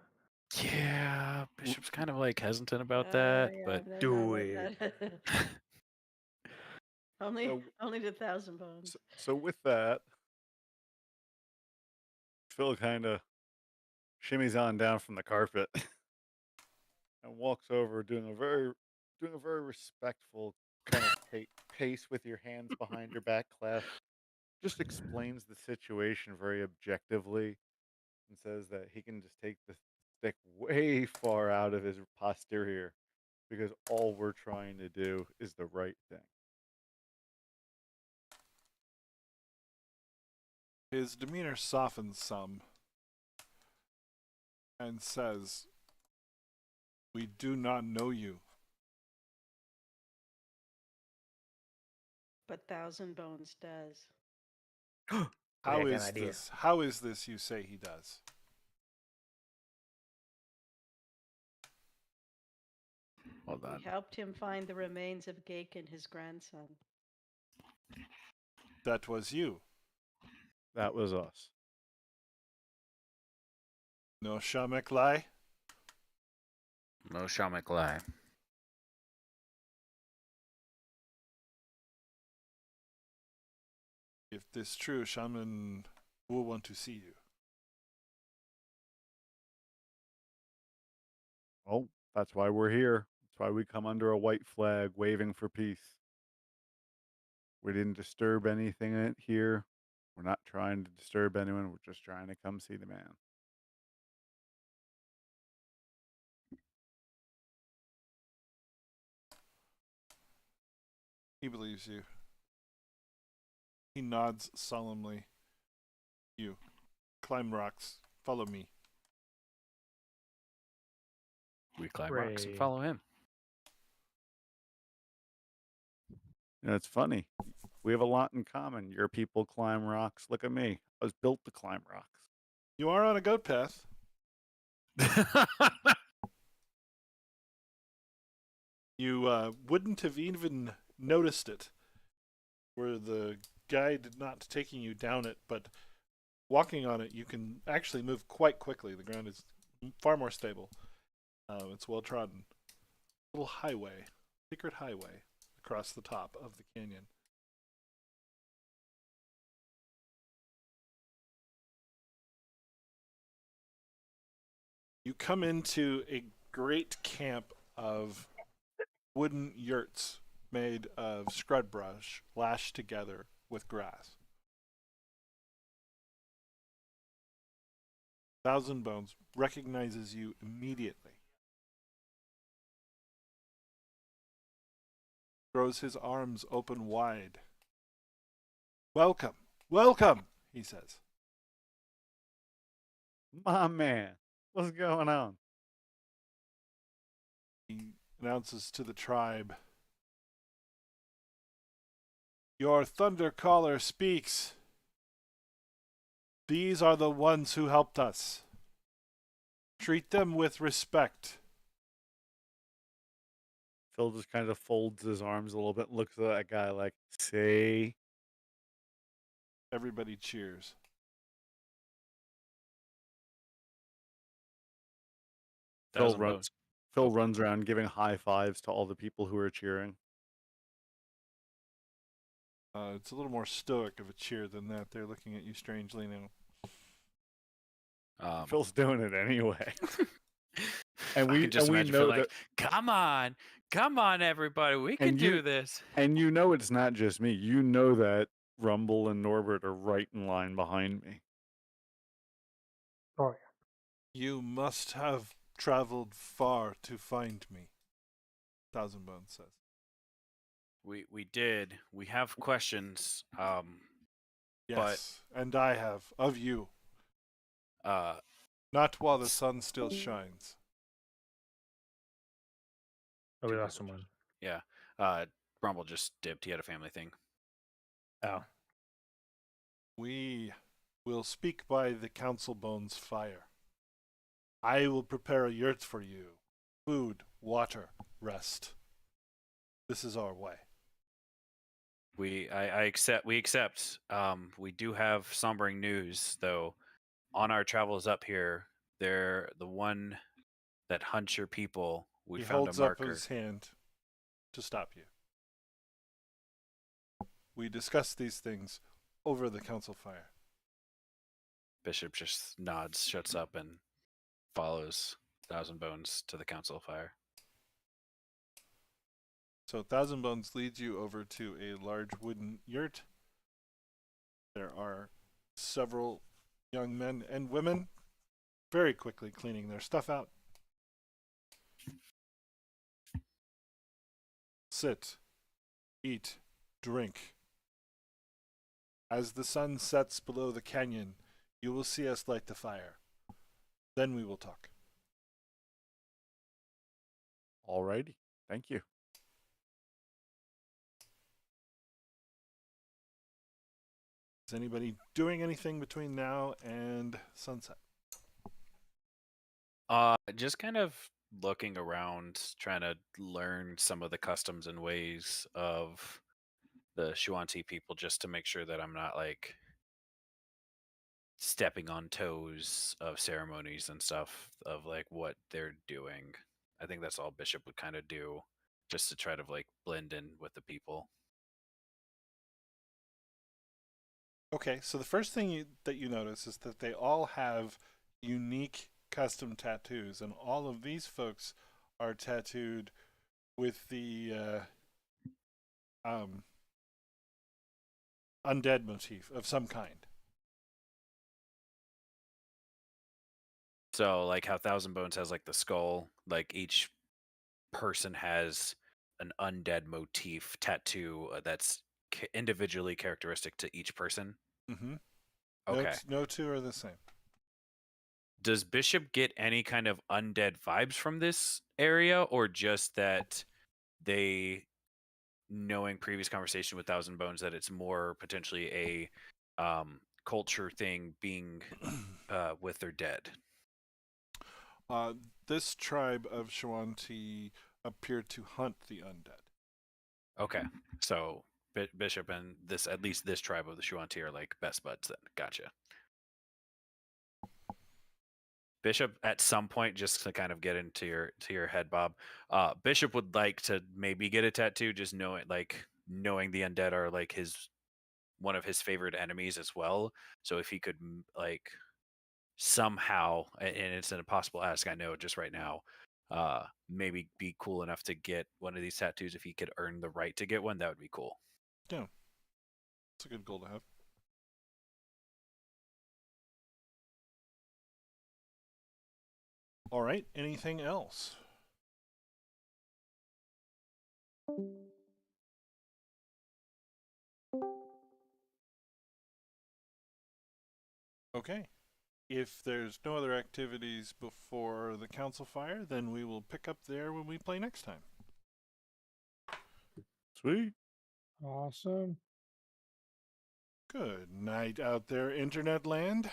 Yeah, Bishop's kind of like hesitant about Yeah, but they're do not with it. that. only to Thousand Bones. So with that, Phil kind of shimmies on down from the carpet and walks over, doing a very respectful kind of pace with your hands behind your back clasped. Just explains the situation very objectively and says that he can just take the stick way far out of his posterior because all we're trying to do is the right thing. His demeanor softens some and says, "We do not know you. But Thousand Bones does. How I got an is idea. this? How is this you say he does?" hold on. We helped him find the remains of Gake and his grandson. That was you. That was us. No Shamek lie? No Shamek lie. If this true, Shaman will want to see you. Oh, that's why we're here. That's why we come under a white flag waving for peace. We didn't disturb anything here. We're not trying to disturb anyone. We're just trying to come see the man. He believes you. He nods solemnly. You. Climb rocks. Follow me. We climb rocks and Hooray. follow him. You know, it's funny. We have a lot in common. Your people climb rocks. Look at me. I was built to climb rocks. You are on a goat path. You wouldn't have even noticed it were the guide not taking you down it, but walking on it, you can actually move quite quickly. The ground is far more stable. It's well trodden. Little highway, secret highway across the top of the canyon. You come into a great camp of wooden yurts made of scrub brush lashed together with grass. Thousand Bones recognizes you immediately. Throws his arms open wide. "Welcome, welcome," he says. My man, what's going on? He announces to the tribe, "Your thunder caller speaks. These are the ones who helped us. Treat them with respect." Phil just kind of folds his arms a little bit and looks at that guy like, say. Everybody cheers. Phil 1,000 runs. bones. Phil runs around giving high fives to all the people who are cheering. It's a little more stoic of a cheer than that. They're looking at you strangely now. Phil's doing it anyway. And I we can just and we imagine know Phil like, that. come on, everybody, we can And do this. And you know it's not just me. You know that Rumble and Norbert are right in line behind me. Oh, You must have traveled far to find me, Thousand Bones says. We did. We have questions. Yes, and I have, of you. Not while the sun still shines. Oh, we lost someone. Yeah. Rumble just dipped. He had a family thing. Oh. We will speak by the Council Bones fire. I will prepare a yurt for you. Food, water, rest. This is our way. I accept. We accept. We do have sombering news, though. On our travels up here, they're the one that hunts your people. We He found holds a up marker. his hand to stop you. We discuss these things over the council fire. Bishop just nods, shuts up, and follows Thousand Bones to the council fire. So Thousand Bones leads you over to a large wooden yurt. There are several young men and women very quickly cleaning their stuff out. Sit, eat, drink. As the sun sets below the canyon, you will see us light the fire. Then we will talk. Alrighty. Thank you. Is anybody doing anything between now and sunset? Just kind of looking around, trying to learn some of the customs and ways of the Shuanti people, just to make sure that I'm not like stepping on toes of ceremonies and stuff of like what they're doing. I think that's all Bishop would kind of do, just to try to like blend in with the people. Okay, so the first thing that you notice is that they all have unique custom tattoos, and all of these folks are tattooed with the undead motif of some kind. So like how Thousand Bones has like the skull, like each person has an undead motif tattoo that's individually characteristic to each person. Mm-hmm. Okay. No two are the same. Does Bishop get any kind of undead vibes from this area, or just that they, knowing previous conversation with Thousand Bones, that it's more potentially a culture thing being with their dead? This tribe of Shawanti appeared to hunt the undead. Okay, so Bishop and this, at least this tribe of the Shuanti, are like best buds then. Gotcha. Bishop, at some point, just to kind of get into your head, Bob, Bishop would like to maybe get a tattoo, just knowing the undead are like one of his favorite enemies as well. So if he could like somehow, and it's an impossible ask, I know, just right now, maybe be cool enough to get one of these tattoos. If he could earn the right to get one, that would be cool. Yeah, it's a good goal to have. All right, anything else? Okay. if there's no other activities before the council fire, then we will pick up there when we play next time. Sweet. Awesome. Good night out there, internet land.